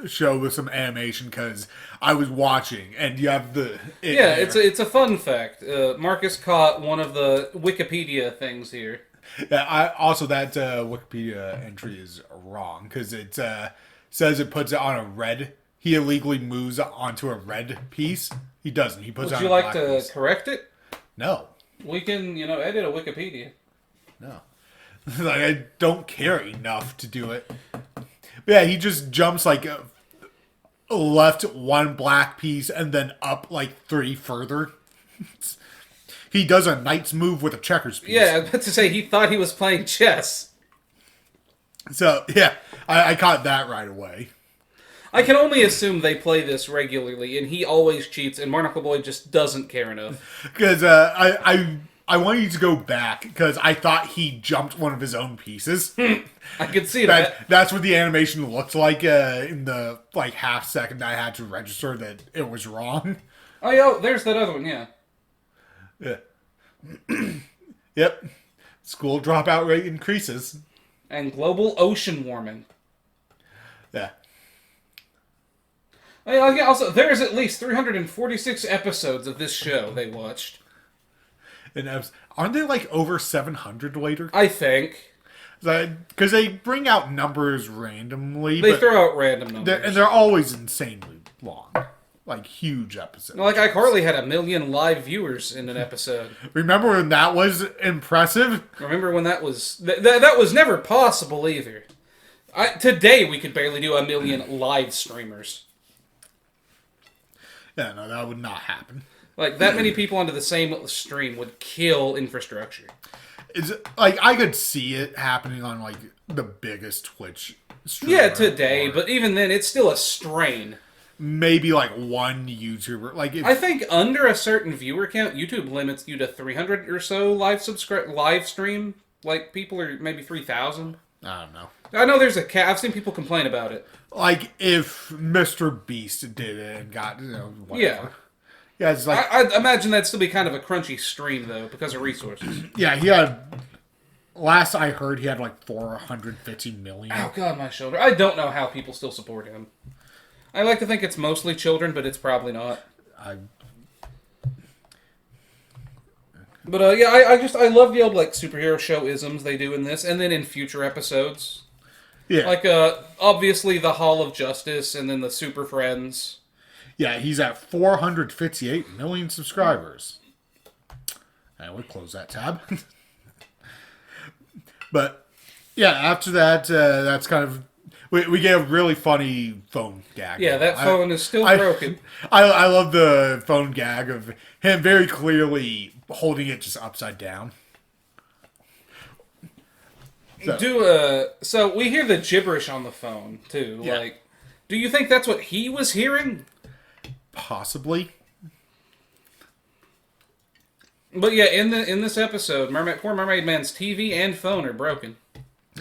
show with some animation because I was watching, and you have it's a fun fact. Marcus caught one of the Wikipedia things here. Yeah, that Wikipedia entry is wrong because it's says it puts it on a red. He illegally moves onto a red piece. He doesn't. He puts it Would on you a like black to piece. correct it? No. We can, edit a Wikipedia. No. Like, I don't care enough to do it. But yeah, he just jumps like left one black piece and then up like 3 further. He does a knight's move with a checkers piece. Yeah, I was about to say he thought he was playing chess. So, yeah, I caught that right away. I can only assume they play this regularly, and he always cheats, and Barnacle Boy just doesn't care enough. Because I want you to go back, because I thought he jumped one of his own pieces. I could see that. That's what the animation looked like in the like half second I had to register that it was wrong. Oh, yeah, there's that other one, yeah. Yeah. Yep. School dropout rate increases. And global ocean warming. Yeah. Oh, yeah, also, there's at least 346 episodes of this show they watched. And aren't they like over 700 later? I think. Because they bring out numbers randomly. They throw out random numbers. And they're always insanely long. Like, huge episodes. Like, iCarly had 1 million live viewers in an episode. Remember when that was impressive? Remember when that was... That was never possible, either. Today, we could barely do 1 million live streamers. Yeah, no, that would not happen. Like, that many people onto the same stream would kill infrastructure. Like, I could see it happening on, like, the biggest Twitch streamer. Yeah, today, but even then, it's still a strain. Maybe, like, one YouTuber. Like, I think under a certain viewer count, YouTube limits you to 300 or so live stream. Like, people are maybe 3,000. I don't know. I know there's a cap. I've seen people complain about it. Like, if Mr. Beast did it and got, whatever. Yeah. Yeah, it's like... I'd imagine that'd still be kind of a crunchy stream, though, because of resources. Yeah, he had... Last I heard, he had, like, 450 million. Oh, God, my shoulder. I don't know how people still support him. I like to think it's mostly children, but it's probably not. But, yeah, I love the old, like, superhero show isms they do in this, and then in future episodes. Yeah. Like, obviously the Hall of Justice, and then the Super Friends. Yeah, he's at 458 million subscribers. And we'll close that tab. But, yeah, after that, that's kind of... We get a really funny phone gag. Yeah, that phone is still broken. I love the phone gag of him very clearly holding it just upside down. So we hear the gibberish on the phone, too. Yeah. Like, do you think that's what he was hearing? Possibly. But yeah, in this episode, poor Mermaid Man's TV and phone are broken.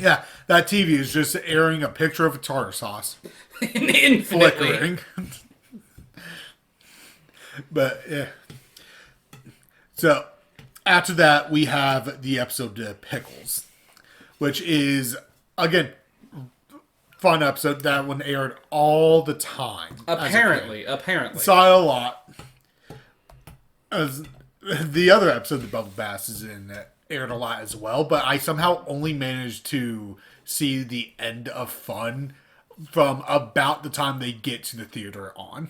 Yeah, that TV is just airing a picture of a tartar sauce. Infinitely. Flickering. But, yeah. So, after that, we have the episode Pickles. Which is, again, fun episode. That one aired all the time. Apparently. Saw it a lot. As the other episode, the Bubble Bass, is in aired a lot as well, but I somehow only managed to see the end of fun from about the time they get to the theater on.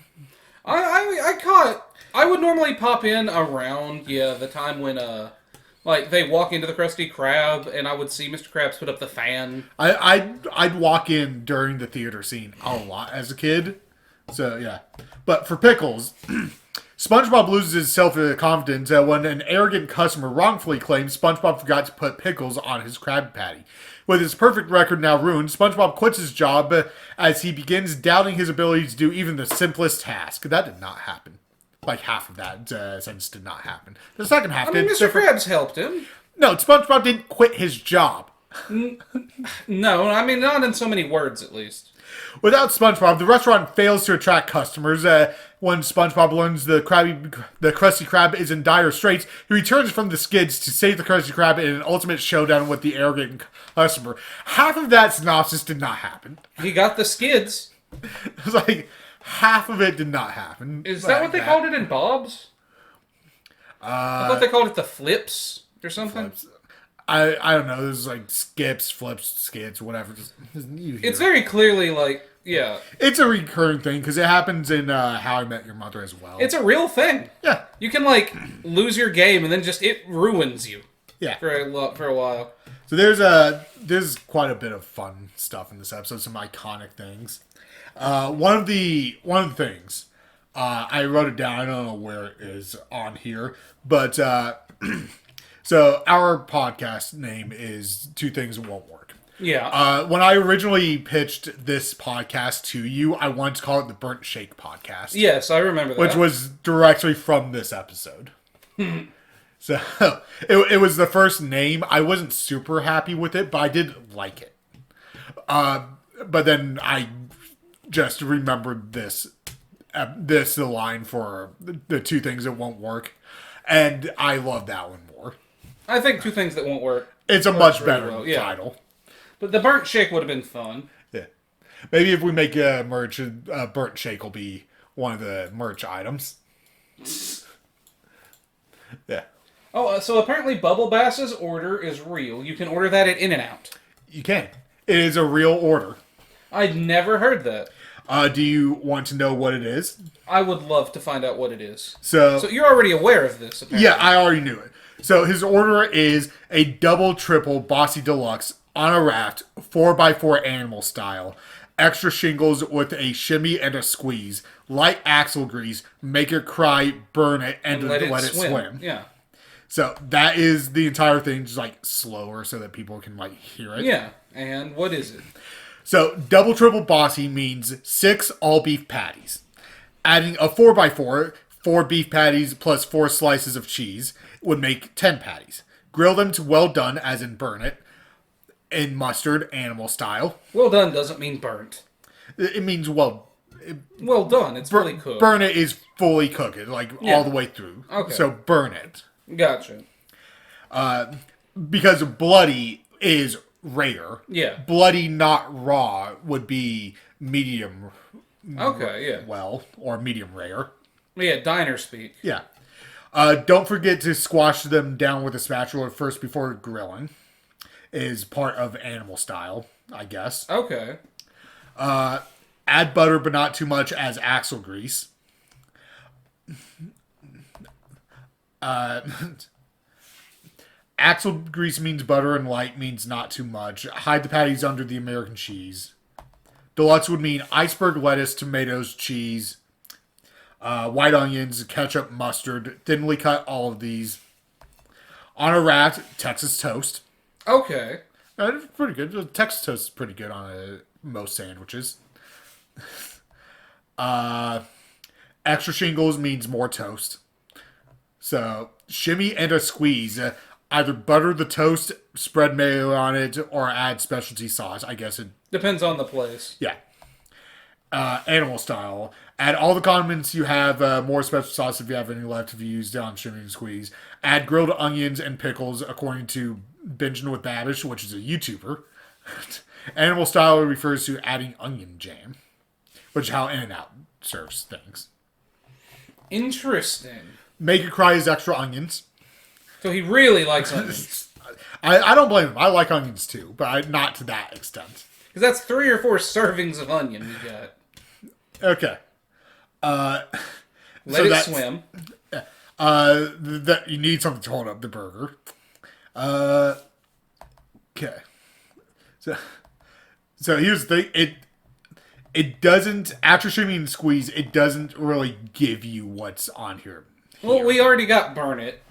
I would normally pop in around, the time when, like, they walk into the Krusty Krab, and I would see Mr. Krabs put up the fan. I'd walk in during the theater scene a lot as a kid. So, yeah. But for Pickles... SpongeBob loses his self-confidence when an arrogant customer wrongfully claims SpongeBob forgot to put pickles on his Krabby Patty. With his perfect record now ruined, SpongeBob quits his job as he begins doubting his ability to do even the simplest task. That did not happen. Like, half of that sentence did not happen. The second half did. Mr. Krabs helped him. No, SpongeBob didn't quit his job. No, I mean, not in so many words, at least. Without SpongeBob, the restaurant fails to attract customers. When SpongeBob learns the Krusty Krab is in dire straits, he returns from the skids to save the Krusty Krab in an ultimate showdown with the arrogant customer. Half of that synopsis did not happen. He got the skids. It was like, half of it did not happen. Is that what they called it in Bob's? I thought they called it the flips or something. Flips. I don't know. There's like skips, flips, skids, whatever. It's very clearly like Yeah. It's a recurring thing because it happens in How I Met Your Mother as well. It's a real thing. Yeah. You can, like, lose your game and then just it ruins you Yeah. for a while. So there's quite a bit of fun stuff in this episode, some iconic things. One of the things I wrote it down. I don't know where it is on here, but so our podcast name is Two Things That Won't Work. Yeah. When I originally pitched this podcast to you, I wanted to call it the Burnt Shake Podcast. Yes, I remember that. Which was directly from this episode. So it was the first name. I wasn't super happy with it, but I did like it. But then I just remembered this the line for the Two Things That Won't Work, and I love that one more. I think Two Things That Won't Work. It's a much better title. But the Burnt Shake would have been fun. Yeah. Maybe if we make a merch, Burnt Shake will be one of the merch items. Yeah. Oh, so apparently Bubble Bass's order is real. You can order that at In-N-Out. You can. It is a real order. I'd never heard that. Do you want to know what it is? I would love to find out what it is. So you're already aware of this, apparently. Yeah, I already knew it. So his order is a double, triple Bossy Deluxe on a raft, 4x4 animal style. Extra shingles with a shimmy and a squeeze. Light axle grease. Make it cry, burn it, and let it swim. Yeah. So that is the entire thing, just like slower so that people can like hear it. Yeah. And what is it? So double, triple Bossy means 6 all beef patties. Adding a 4x4, 4 beef patties plus 4 slices of cheese would make 10 patties. Grill them to well done, as in burn it. In mustard, animal style. Well done doesn't mean burnt. It means well done. It's fully cooked. Burn it is fully cooked, like all the way through. Okay. So burn it. Gotcha. Because bloody is rare. Yeah. Bloody, not raw, would be medium. Okay, yeah. Well, or medium rare. Yeah, diner speak. Yeah. Don't forget to squash them down with a spatula first before grilling. Is part of animal style, I guess. Okay. Add butter, but not too much, as axle grease. Axle grease means butter, and light means not too much. Hide the patties under the American cheese. Deluxe would mean iceberg lettuce, tomatoes, cheese, white onions, ketchup, mustard. Thinly cut all of these. On a raft, Texas toast. Okay. It's pretty good. Texas toast is pretty good on most sandwiches. Extra shingles means more toast. So, shimmy and a squeeze. Either butter the toast, spread mayo on it, or add specialty sauce. I guess it depends on the place. Yeah. Animal style. Add all the condiments you have, more special sauce if you have any left if you use down shimmy and squeeze. Add grilled onions and pickles according to Binging with Babish, which is a YouTuber. Animal style refers to adding onion jam, which is how In-N-Out serves things. Interesting. Make it cry is extra onions. So he really likes onions. I don't blame him. I like onions too, but not to that extent. Because that's 3 or 4 servings of onion you got. Okay. Let it swim. That you need something to hold up the burger. Okay. So here's the thing. It doesn't, after shimmy and squeeze, it doesn't really give you what's on here. Well, we already got burn it.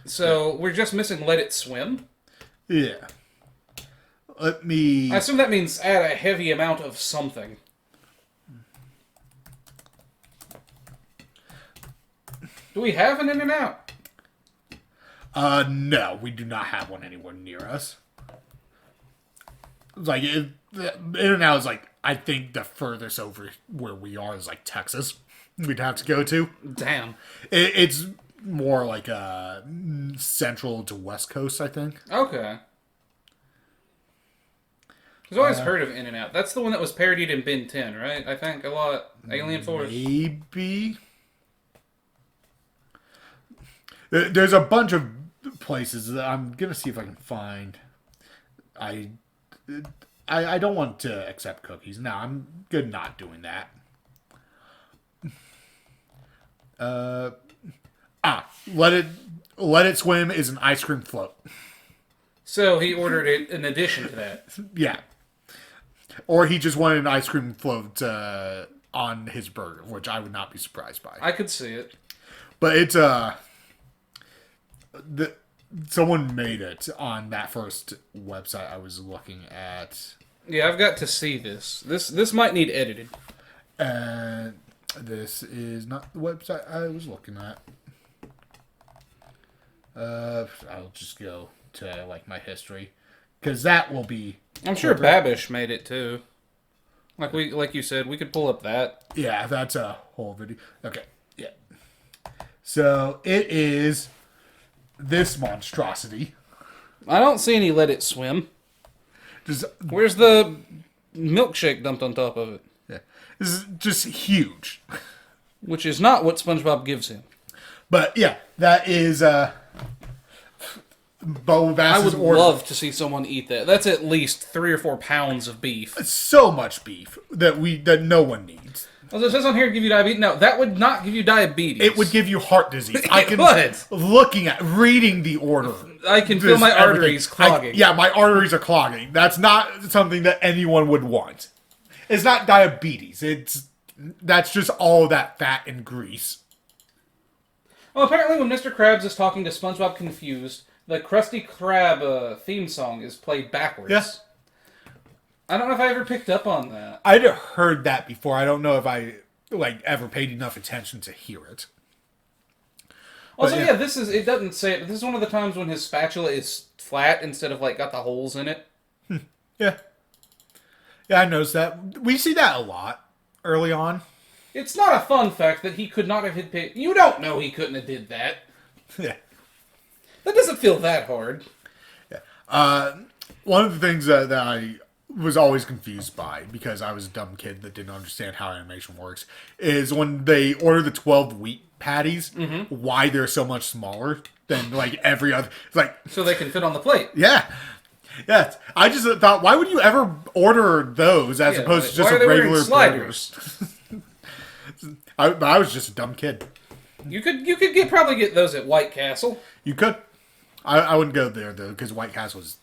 So we're just missing let it swim. Yeah. Let me... I assume that means add a heavy amount of something. Do we have an In-N-Out? No, we do not have one anywhere near us. Like, In-N-Out is like, I think the furthest over where we are is like Texas. We'd have to go to. Damn. It's more like central to West Coast, I think. Okay. I've always heard of In-N-Out. That's the one that was parodied in Ben 10, right? I think a lot. Alien Force. Maybe. There's a bunch of places that I'm gonna see if I can find. I I don't want to accept cookies. No, I'm good not doing that. Let it swim is an ice cream float. So he ordered it in addition to that. Yeah. Or he just wanted an ice cream float on his burger, which I would not be surprised by. I could see it. But it's someone made it on that first website I was looking at. Yeah, I've got to see this. This might need edited. And this is not the website I was looking at. I'll just go to like my history, because that will be. I'm sure Babish made it too. Like you said, we could pull up that. Yeah, that's a whole video. Okay, yeah. So it is this monstrosity. I don't see any Let It Swim. Where's the milkshake dumped on top of it? Yeah, this is just huge. Which is not what SpongeBob gives him. But yeah, that is Bo Bass's I would love to see someone eat that. That's at least 3 or 4 pounds of beef. So much beef that no one needs. Well, it says on here to give you diabetes. No, that would not give you diabetes. It would give you heart disease. Reading the order. I can feel my arteries clogging. My arteries are clogging. That's not something that anyone would want. It's not diabetes. That's just all that fat and grease. Well, apparently when Mr. Krabs is talking to SpongeBob Confused, the Krusty Krab theme song is played backwards. Yeah. I don't know if I ever picked up on that. I'd heard that before. I don't know if I ever paid enough attention to hear it. Also, yeah, it doesn't say it, but this is one of the times when his spatula is flat instead of got the holes in it. Yeah. Yeah, I noticed that. We see that a lot early on. It's not a fun fact that he could not have hit pay. You don't know he couldn't have did that. Yeah. That doesn't feel that hard. Yeah. One of the things that I was always confused by, because I was a dumb kid that didn't understand how animation works, is when they order the 12 wheat patties, why they're so much smaller than every other. It's so they can fit on the plate. Yeah. Yeah. I just thought, why would you ever order those as opposed to just a regular sliders? I was just a dumb kid. You could probably get those at White Castle. You could. I wouldn't go there though, because White Castle is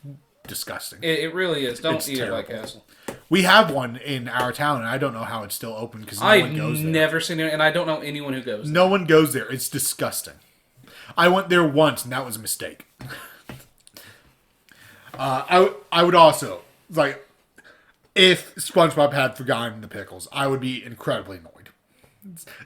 disgusting. It really is. Don't eat at White Castle. We have one in our town, and I don't know how it's still open because no one goes there. I've never seen it, and I don't know anyone who goes there. No one goes there. It's disgusting. I went there once, and that was a mistake. I would also, if SpongeBob had forgotten the pickles, I would be incredibly annoyed.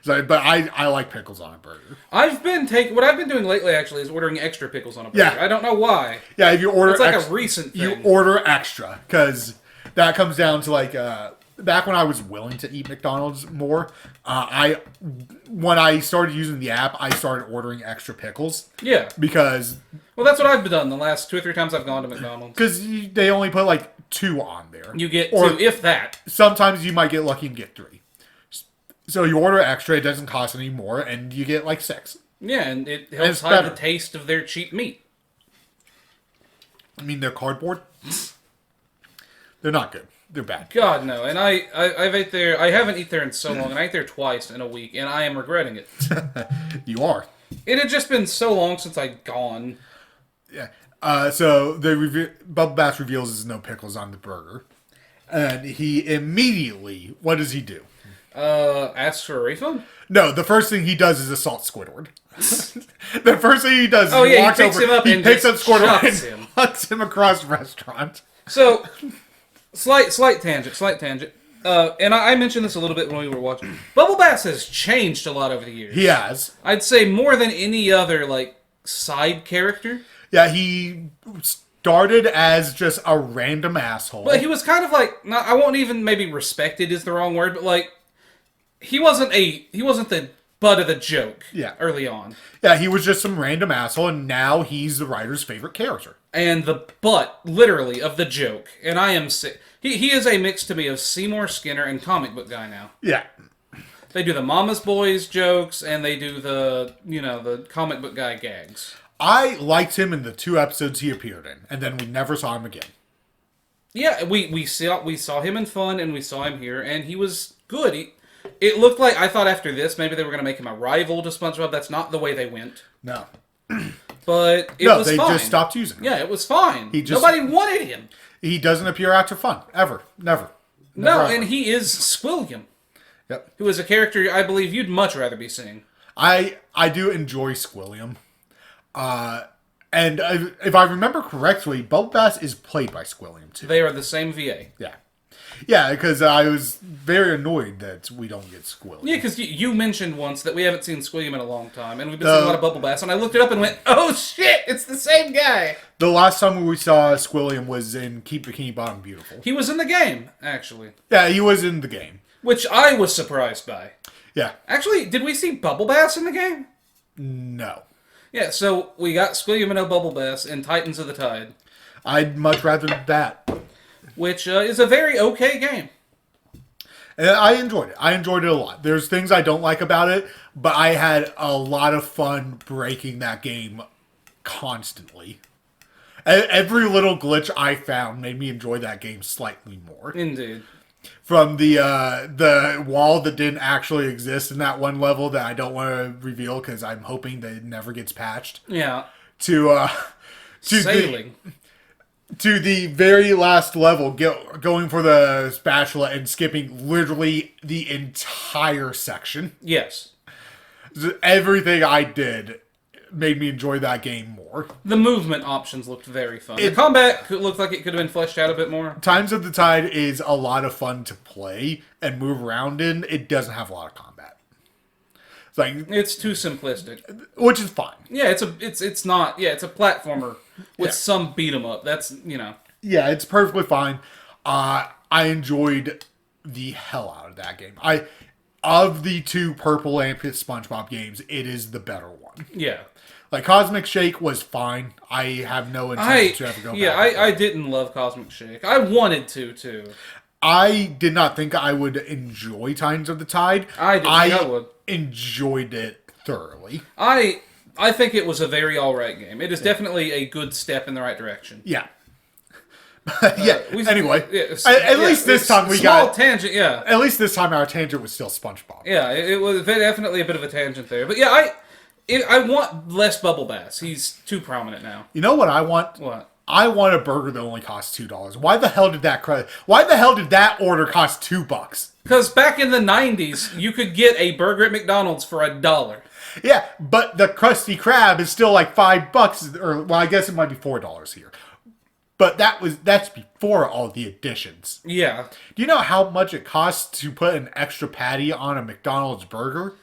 But I like pickles on a burger. What I've been doing lately actually is ordering extra pickles on a burger. Yeah. I don't know why. Yeah, if you order it's a recent thing. You order extra, because that comes down to back when I was willing to eat McDonald's more, when I started using the app, I started ordering extra pickles. Yeah. Because... Well, that's what I've done the last 2 or 3 times I've gone to McDonald's. Because they only put 2 on there. You get 2, if that. Sometimes you might get lucky and get 3. So you order extra, it doesn't cost any more, and you get 6. Yeah, and it helps hide the taste of their cheap meat. I mean, they're cardboard. They're not good. They're bad. God, no. And I've ate there. I haven't eaten there in so long, and I ate there twice in a week, and I am regretting it. You are. It had just been so long since I'd gone. Yeah. So Bubble Bass reveals there's no pickles on the burger, and he immediately, what does he do? Asks for a refund? No, the first thing he does is assault Squidward. The first thing he does is he walks picks over, him up he and picks up just Squidward chucks and him. hucks him across the restaurant. So, slight tangent. And I mentioned this a little bit when we were watching. Bubble Bass has changed a lot over the years. He has. I'd say more than any other, side character. Yeah, he started as just a random asshole. But he was kind of I won't even maybe respected is the wrong word, but he wasn't the butt of the joke. Yeah. Early on. Yeah, he was just some random asshole, and now he's the writer's favorite character. And the butt, literally, of the joke. And I am sick. He is a mix to me of Seymour Skinner and Comic Book Guy now. Yeah. They do the Mama's Boys jokes, and they do the Comic Book Guy gags. I liked him in the 2 episodes he appeared in, and then we never saw him again. Yeah, we saw him in Fun, and we saw him here, and he was good. It looked like, I thought after this maybe they were going to make him a rival to SpongeBob. That's not the way they went. No. But it No, was they fine. just stopped using him. Yeah, it was fine. Just- Nobody wanted him. He doesn't appear after Fun. Ever. Never. No, ever. and he is Squilliam, Yep. who is a character I believe you'd much rather be seeing. I do enjoy Squilliam. And if I remember correctly, Bubble Bass is played by Squilliam, too. They are the same VA. Yeah. Yeah, because I was very annoyed that we don't get Squilliam. Yeah, because you mentioned once that we haven't seen Squilliam in a long time, and we've been seeing a lot of Bubble Bass, and I looked it up and went, oh shit, it's the same guy! The last time we saw Squilliam was in Keep Bikini Bottom Beautiful. He was in the game, actually. Yeah, he was in the game. Which I was surprised by. Yeah. Actually, did we see Bubble Bass in the game? No. Yeah, so we got Squilliam and no Bubble Bass in Titans of the Tide. I'd much rather that. Which is a very okay game. And I enjoyed it. I enjoyed it a lot. There's things I don't like about it, but I had a lot of fun breaking that game constantly. Every little glitch I found made me enjoy that game slightly more. Indeed. From the wall that didn't actually exist in that one level that I don't want to reveal because I'm hoping that it never gets patched. Yeah. To Sailing. to the very last level, going for the spatula and skipping literally the entire section. Yes. Everything I did made me enjoy that game more. The movement options looked very fun. The combat looked like it could have been fleshed out a bit more. Times of the Tide is a lot of fun to play and move around in. It doesn't have a lot of combat. It's like, It's too simplistic. which is fine. Yeah, it's a platformer with some beat 'em up. That's, Yeah, it's perfectly fine. I enjoyed the hell out of that game. Of the two Purple and SpongeBob games, it is the better one. Yeah. Like, Cosmic Shake was fine. I have no intent to ever go back. I didn't love Cosmic Shake. I wanted to, too. I did not think I would enjoy Times of the Tide. I didn't think I would. Enjoyed it thoroughly. I think it was a very alright game. It is definitely a good step in the right direction. Yeah. Anyway. At least this time we small got... tangent, yeah. At least this time our tangent was still SpongeBob. Yeah, it was definitely a bit of a tangent there. But yeah, I want less Bubble Bass. He's too prominent now. You know what I want? What? I want a burger that only costs $2. Why the hell did that order cost $2? Because back in the 90s, you could get a burger at McDonald's for $1. Yeah, but the Krusty Krab is still like $5, or well, I guess it might be $4 here. But that's before all the additions. Yeah. Do you know how much it costs to put an extra patty on a McDonald's burger?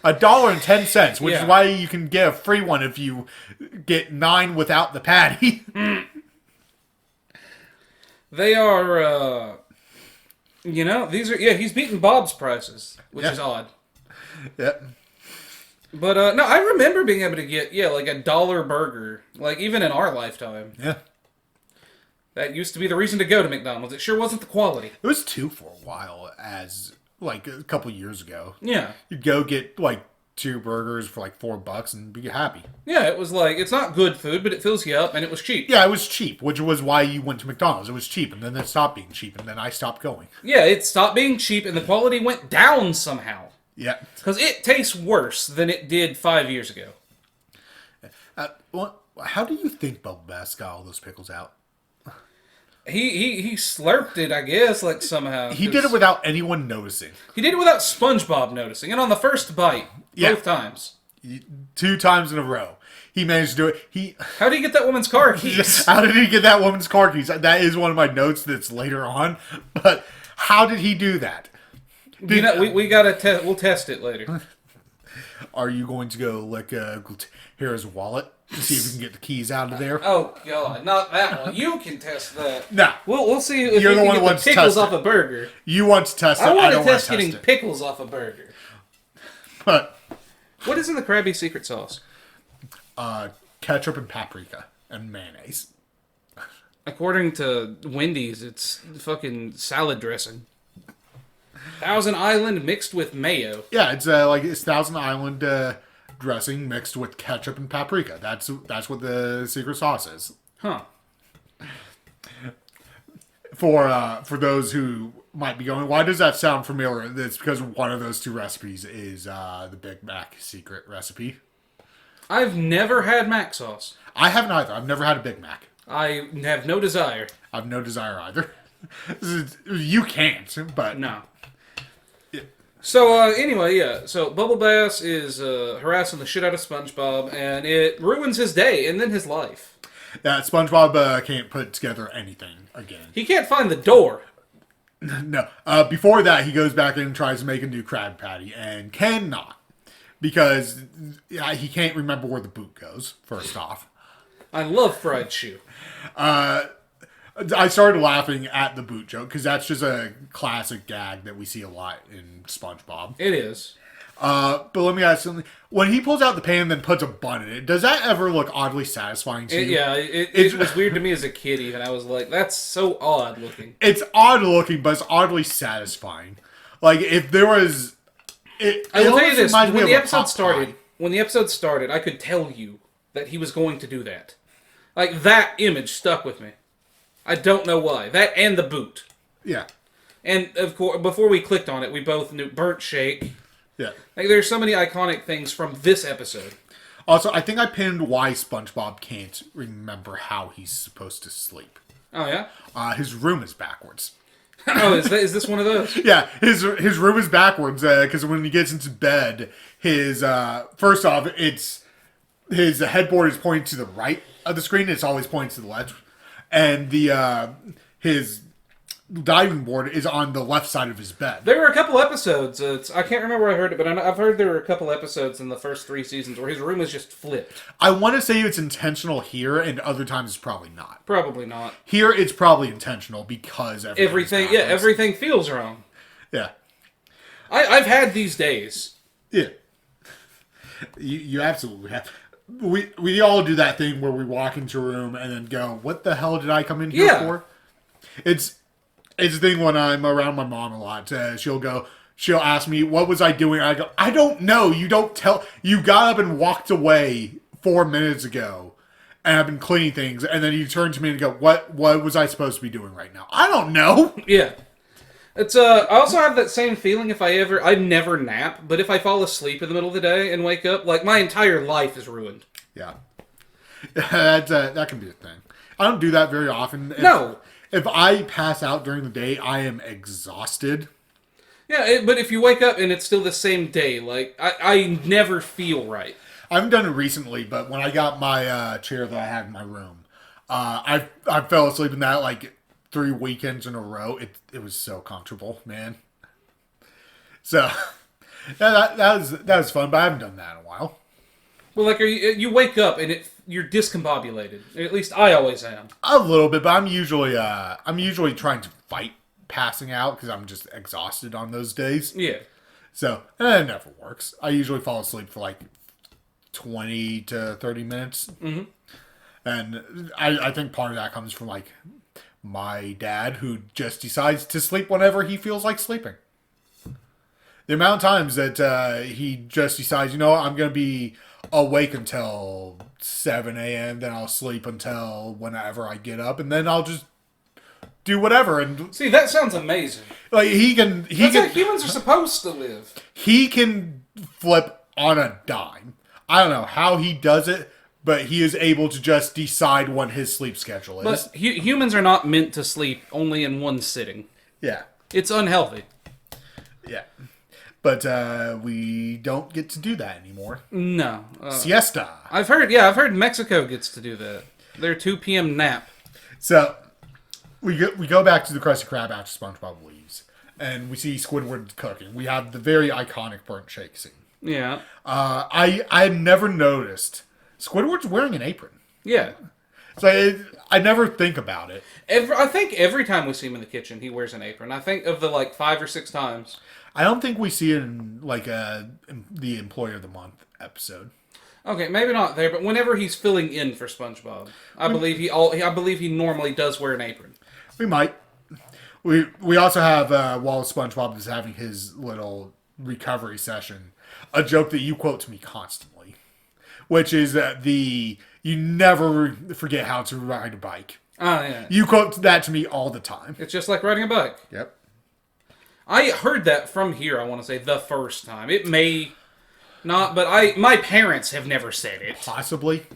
$1.10, which is why you can get a free one if you get 9 without the patty. They are, these are, he's beating Bob's prices, which is odd. Yep. But, no, I remember being able to get, like $1 burger, like even in our lifetime. Yeah. That used to be the reason to go to McDonald's. It sure wasn't the quality. It was 2 for a while, like a couple years ago. Yeah. You'd go get like 2 burgers for like $4 and be happy. Yeah, it was like, it's not good food, but it fills you up, and it was cheap. Yeah, it was cheap, which was why you went to McDonald's. It was cheap, and then it stopped being cheap, and then I stopped going. Yeah, it stopped being cheap, and the quality went down somehow. Yeah. Because it tastes worse than it did 5 years ago. How do you think Bubble Bass got all those pickles out? He slurped it, I guess, like somehow. He did it without anyone noticing. He did it without SpongeBob noticing, and on the first bite, both times. 2 times in a row. He managed to do it. How did he get that woman's car keys? How did he get that woman's car keys? That is one of my notes that's later on. But how did he do that? We gotta test. We'll test it later. Are you going to go look Hera's wallet to see if we can get the keys out of there? Oh God, not that one. You can test that. No, we'll see if you're we the can one get who wants the to pickles test off a burger. You want to test it. I want to don't test want to getting pickles off a burger. But what is in the Krabby secret sauce? Ketchup and paprika and mayonnaise. According to Wendy's, it's fucking salad dressing. Thousand Island mixed with mayo. Yeah, it's it's Thousand Island dressing mixed with ketchup and paprika. That's what the secret sauce is. Huh. for those who might be going, why does that sound familiar? It's because one of those two recipes is the Big Mac secret recipe. I've never had mac sauce. I haven't either. I've never had a Big Mac. I have no desire. I've no desire either. You can't, but No. So, anyway, yeah. So, Bubble Bass is harassing the shit out of SpongeBob, and it ruins his day and then his life. SpongeBob can't put together anything again. He can't find the door. No. Before that, he goes back in and tries to make a new Krabby Patty, and cannot. Because he can't remember where the boot goes, first off. I love fried shoe. I started laughing at the boot joke, because that's just a classic gag that we see a lot in SpongeBob. It is. But let me ask something. When he pulls out the pan and then puts a bun in it, does that ever look oddly satisfying to you? It was weird to me as a kid even. I was like, that's so odd looking. It's odd looking, but it's oddly satisfying. Like, if there was... I will tell you this, when the episode started, I could tell you that he was going to do that. Like, that image stuck with me. I don't know why. That and the boot. Yeah. And, of course, before we clicked on it, we both knew Burnt Shake. Yeah. Like, there's so many iconic things from this episode. Also, I think I pinned why SpongeBob can't remember how he's supposed to sleep. Oh, yeah? His room is backwards. Oh, is this one of those? Yeah, his room is backwards because when he gets into bed, his first off, it's his headboard is pointing to the right of the screen. It's always pointing to the left, and his diving board is on the left side of his bed. There were a couple episodes. I can't remember where I heard it, but I've heard there were a couple episodes in the first 3 seasons where his room is just flipped. I want to say it's intentional here, and other times it's probably not. Probably not. Here, it's probably intentional because everything feels wrong. Yeah. I've had these days. Yeah. You absolutely have. We all do that thing where we walk into a room and then go, what the hell did I come in here for? It's a thing when I'm around my mom a lot. She'll ask me, what was I doing? I go, I don't know. You don't tell. You got up and walked away 4 minutes ago, and I've been cleaning things, and then you turn to me and go, what was I supposed to be doing right now? I don't know. Yeah. It's I also have that same feeling I never nap, but if I fall asleep in the middle of the day and wake up, like, my entire life is ruined. Yeah. That can be a thing. I don't do that very often. No. If I pass out during the day, I am exhausted. Yeah, but if you wake up and it's still the same day, like, I never feel right. I haven't done it recently, but when I got my chair that I had in my room, I fell asleep in that like 3 weekends in a row. It was so comfortable, man. So that was fun, but I haven't done that in a while. Well, like, you wake up and you're discombobulated. At least I always am. A little bit, but I'm usually trying to fight passing out because I'm just exhausted on those days. Yeah. So it never works. I usually fall asleep for like 20 to 30 minutes. Mm-hmm. And I think part of that comes from like my dad, who just decides to sleep whenever he feels like sleeping. The amount of times that he just decides, I'm going to be awake until 7 a.m., then I'll sleep until whenever I get up, and then I'll just do whatever. And see, that sounds amazing. Like That's how humans are supposed to live. He can flip on a dime. I don't know how he does it, but he is able to just decide when his sleep schedule is. But humans are not meant to sleep only in one sitting. Yeah. It's unhealthy. Yeah. But we don't get to do that anymore. No. Siesta. I've heard Mexico gets to do that. Their 2 p.m. nap. So, we go back to the Krusty Krab after SpongeBob leaves, and we see Squidward cooking. We have the very iconic burnt shake scene. Yeah. I never noticed Squidward's wearing an apron. Yeah. So I never think about it. I think every time we see him in the kitchen, he wears an apron. I think of the 5 or 6 times. I don't think we see it in the Employee of the Month episode. Okay, maybe not there, but whenever he's filling in for SpongeBob, I believe he normally does wear an apron. We might. We also have while SpongeBob is having his little recovery session, a joke that you quote to me constantly, which is that you never forget how to ride a bike. Oh, yeah. You quote that to me all the time. It's just like riding a bike. Yep. I heard that from here, I want to say, the first time. It may not, but my parents have never said it. Possibly.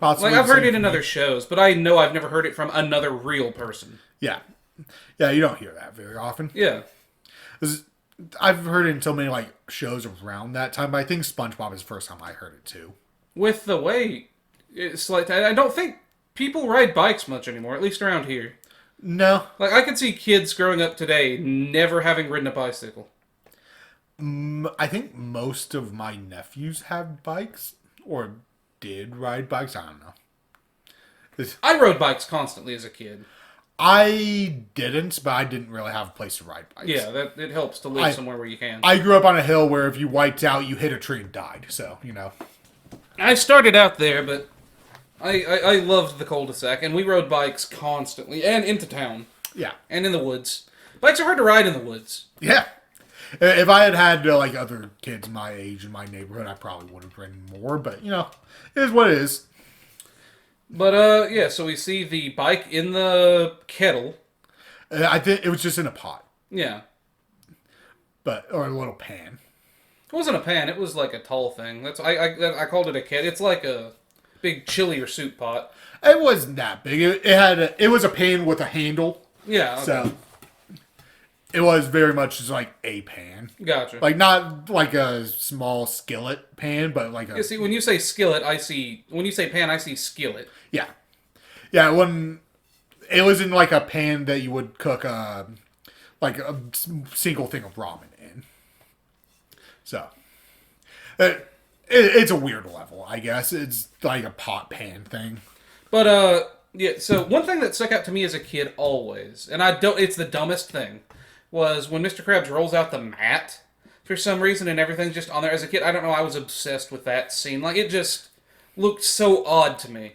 Like, I've heard it in other shows, but I know I've never heard it from another real person. Yeah. Yeah, you don't hear that very often. Yeah. I've heard it in so many, like, shows around that time, but I think SpongeBob is the first time I heard it, too. With the way it's like, I don't think people ride bikes much anymore, at least around here. No. Like, I could see kids growing up today never having ridden a bicycle. I think most of my nephews have bikes, or did ride bikes. I don't know. I rode bikes constantly as a kid. I didn't, but I didn't really have a place to ride bikes. Yeah, it helps to live somewhere where you can. I grew up on a hill where if you wiped out, you hit a tree and died. So, you know. I started out there, but I loved the cul-de-sac, and we rode bikes constantly, and into town. Yeah. And in the woods. Bikes are hard to ride in the woods. Yeah. If I had had, like, other kids my age in my neighborhood, I probably would have ridden more. But, you know, it is what it is. But, yeah, so we see the bike in the kettle. I think it was just in a pot. Yeah. Or a little pan. It wasn't a pan, it was like a tall thing. I called it a kettle. It's like a big chili or soup pot. It wasn't that big. It was a pan with a handle. Yeah. Okay. So it was very much just like a pan. Gotcha. Like not like a small skillet pan, but like a. You see, when you say skillet, when you say pan, I see skillet. Yeah. Yeah. It was in like a pan that you would cook like a single thing of ramen in. So it's a weird level, I guess. It's like a pot pan thing. But yeah. So one thing that stuck out to me as a kid always, and it's the dumbest thing, was when Mr. Krabs rolls out the mat for some reason and everything's just on there. As a kid, I don't know, I was obsessed with that scene. Like, it just looked so odd to me.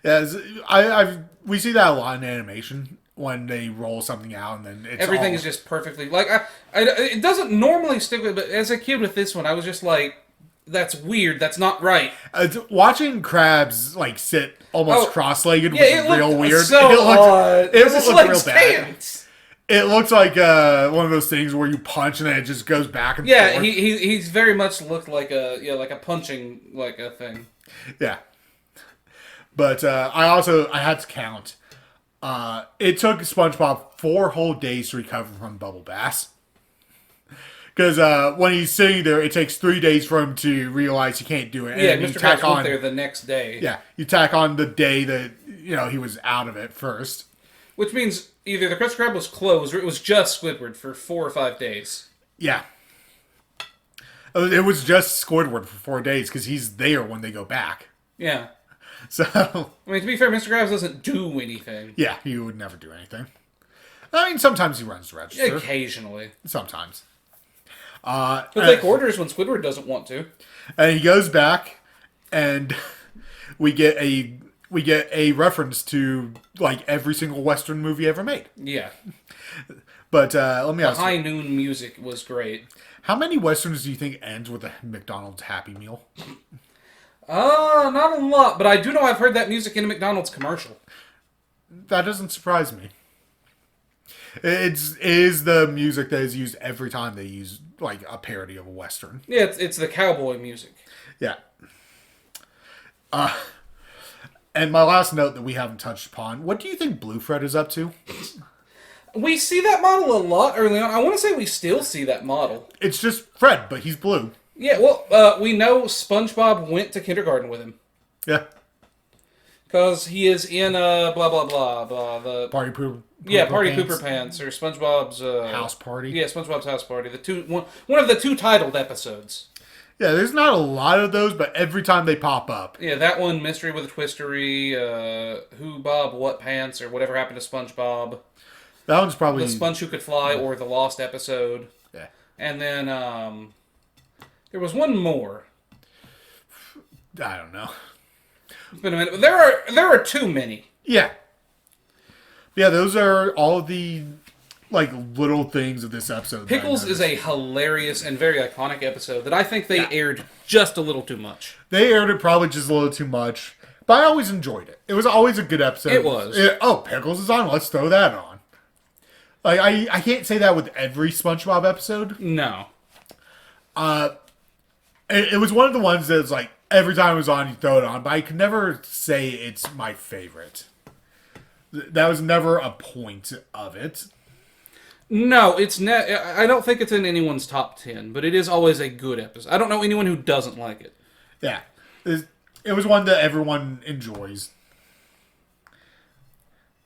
Yeah, we see that a lot in animation when they roll something out and then everything is just perfectly like it doesn't normally stick with. But as a kid with this one, I was just like, that's weird. That's not right. Watching Krabs like sit almost cross-legged was real weird. So odd. It looked like real bad. It looks like one of those things where you punch and then it just goes back and forth. Yeah, he's very much looked like a punching like a thing. Yeah. But I had to count. It took SpongeBob 4 whole days to recover from Bubble Bass. Because when he's sitting there, it takes 3 days for him to realize he can't do it. Yeah, and Mr. Krabs went there the next day. Yeah, you tack on the day that he was out of it first. Which means either the Krusty Krab was closed or it was just Squidward for 4 or 5 days. Yeah. It was just Squidward for 4 days because he's there when they go back. Yeah. So, I mean, to be fair, Mr. Krabs doesn't do anything. Yeah, he would never do anything. I mean, sometimes he runs the register. Occasionally. Sometimes. He'll take orders when Squidward doesn't want to. And he goes back, and we get a reference to like every single Western movie ever made. Yeah. But let me ask you. The High Noon music was great. How many Westerns do you think ends with a McDonald's Happy Meal? Not a lot, but I do know I've heard that music in a McDonald's commercial. That doesn't surprise me. It is the music that is used every time they use like a parody of a Western. Yeah, it's the cowboy music. Yeah. And my last note that we haven't touched upon, what do you think Blue Fred is up to? We see that model a lot early on. I want to say we still see that model. It's just Fred, but he's blue. Yeah, well, we know SpongeBob went to kindergarten with him. Yeah. Because he is in blah, blah, blah, blah. The Party Pooper Party Pants. Pooper Pants, or SpongeBob's... House Party. Yeah, SpongeBob's House Party. One of the 2 titled episodes. Yeah, there's not a lot of those, but every time they pop up. Yeah, that one, Mystery with a Twistery, Who Bob What Pants, or whatever happened to SpongeBob. That one's probably... The Sponge Who Could Fly, or the Lost episode. Yeah. And then, there was one more. I don't know. It's been a minute. There are too many. Yeah. Yeah, those are all of the like little things of this episode. Pickles is a hilarious and very iconic episode that I think they aired just a little too much. They aired it probably just a little too much. But I always enjoyed it. It was always a good episode. It was. Pickles is on. Let's throw that on. Like I can't say that with every SpongeBob episode. No. It was one of the ones that was like every time it was on, you throw it on. But I could never say it's my favorite. That was never a point of it. No, I don't think it's in anyone's top 10, but it is always a good episode. I don't know anyone who doesn't like it. Yeah. It was one that everyone enjoys.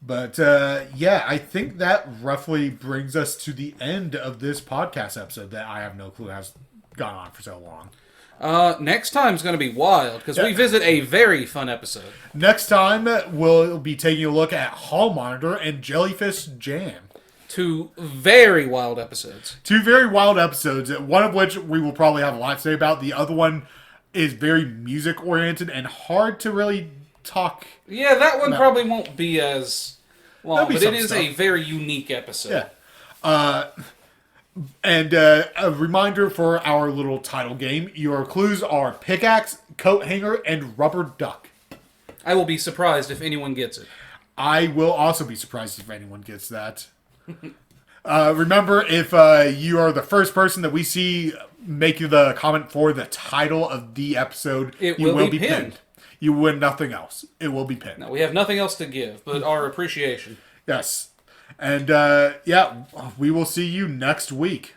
But, I think that roughly brings us to the end of this podcast episode that I have no clue has gone on for so long. Next time's going to be wild, because we visit a very fun episode. Next time, we'll be taking a look at Hall Monitor and Jellyfish Jam. Two very wild episodes. Two very wild episodes, one of which we will probably have a lot to say about. The other one is very music-oriented and hard to really talk. Yeah, that one probably won't be as long, but it is stuff. a very unique episode. Yeah. And a reminder for our little title game. Your clues are pickaxe, coat hanger, and rubber duck. I will be surprised if anyone gets it. I will also be surprised if anyone gets that. Remember, if you are the first person that we see making the comment for the title of the episode, you will be pinned. You win nothing else. It will be pinned. No, we have nothing else to give but our appreciation. Yes. And, we will see you next week.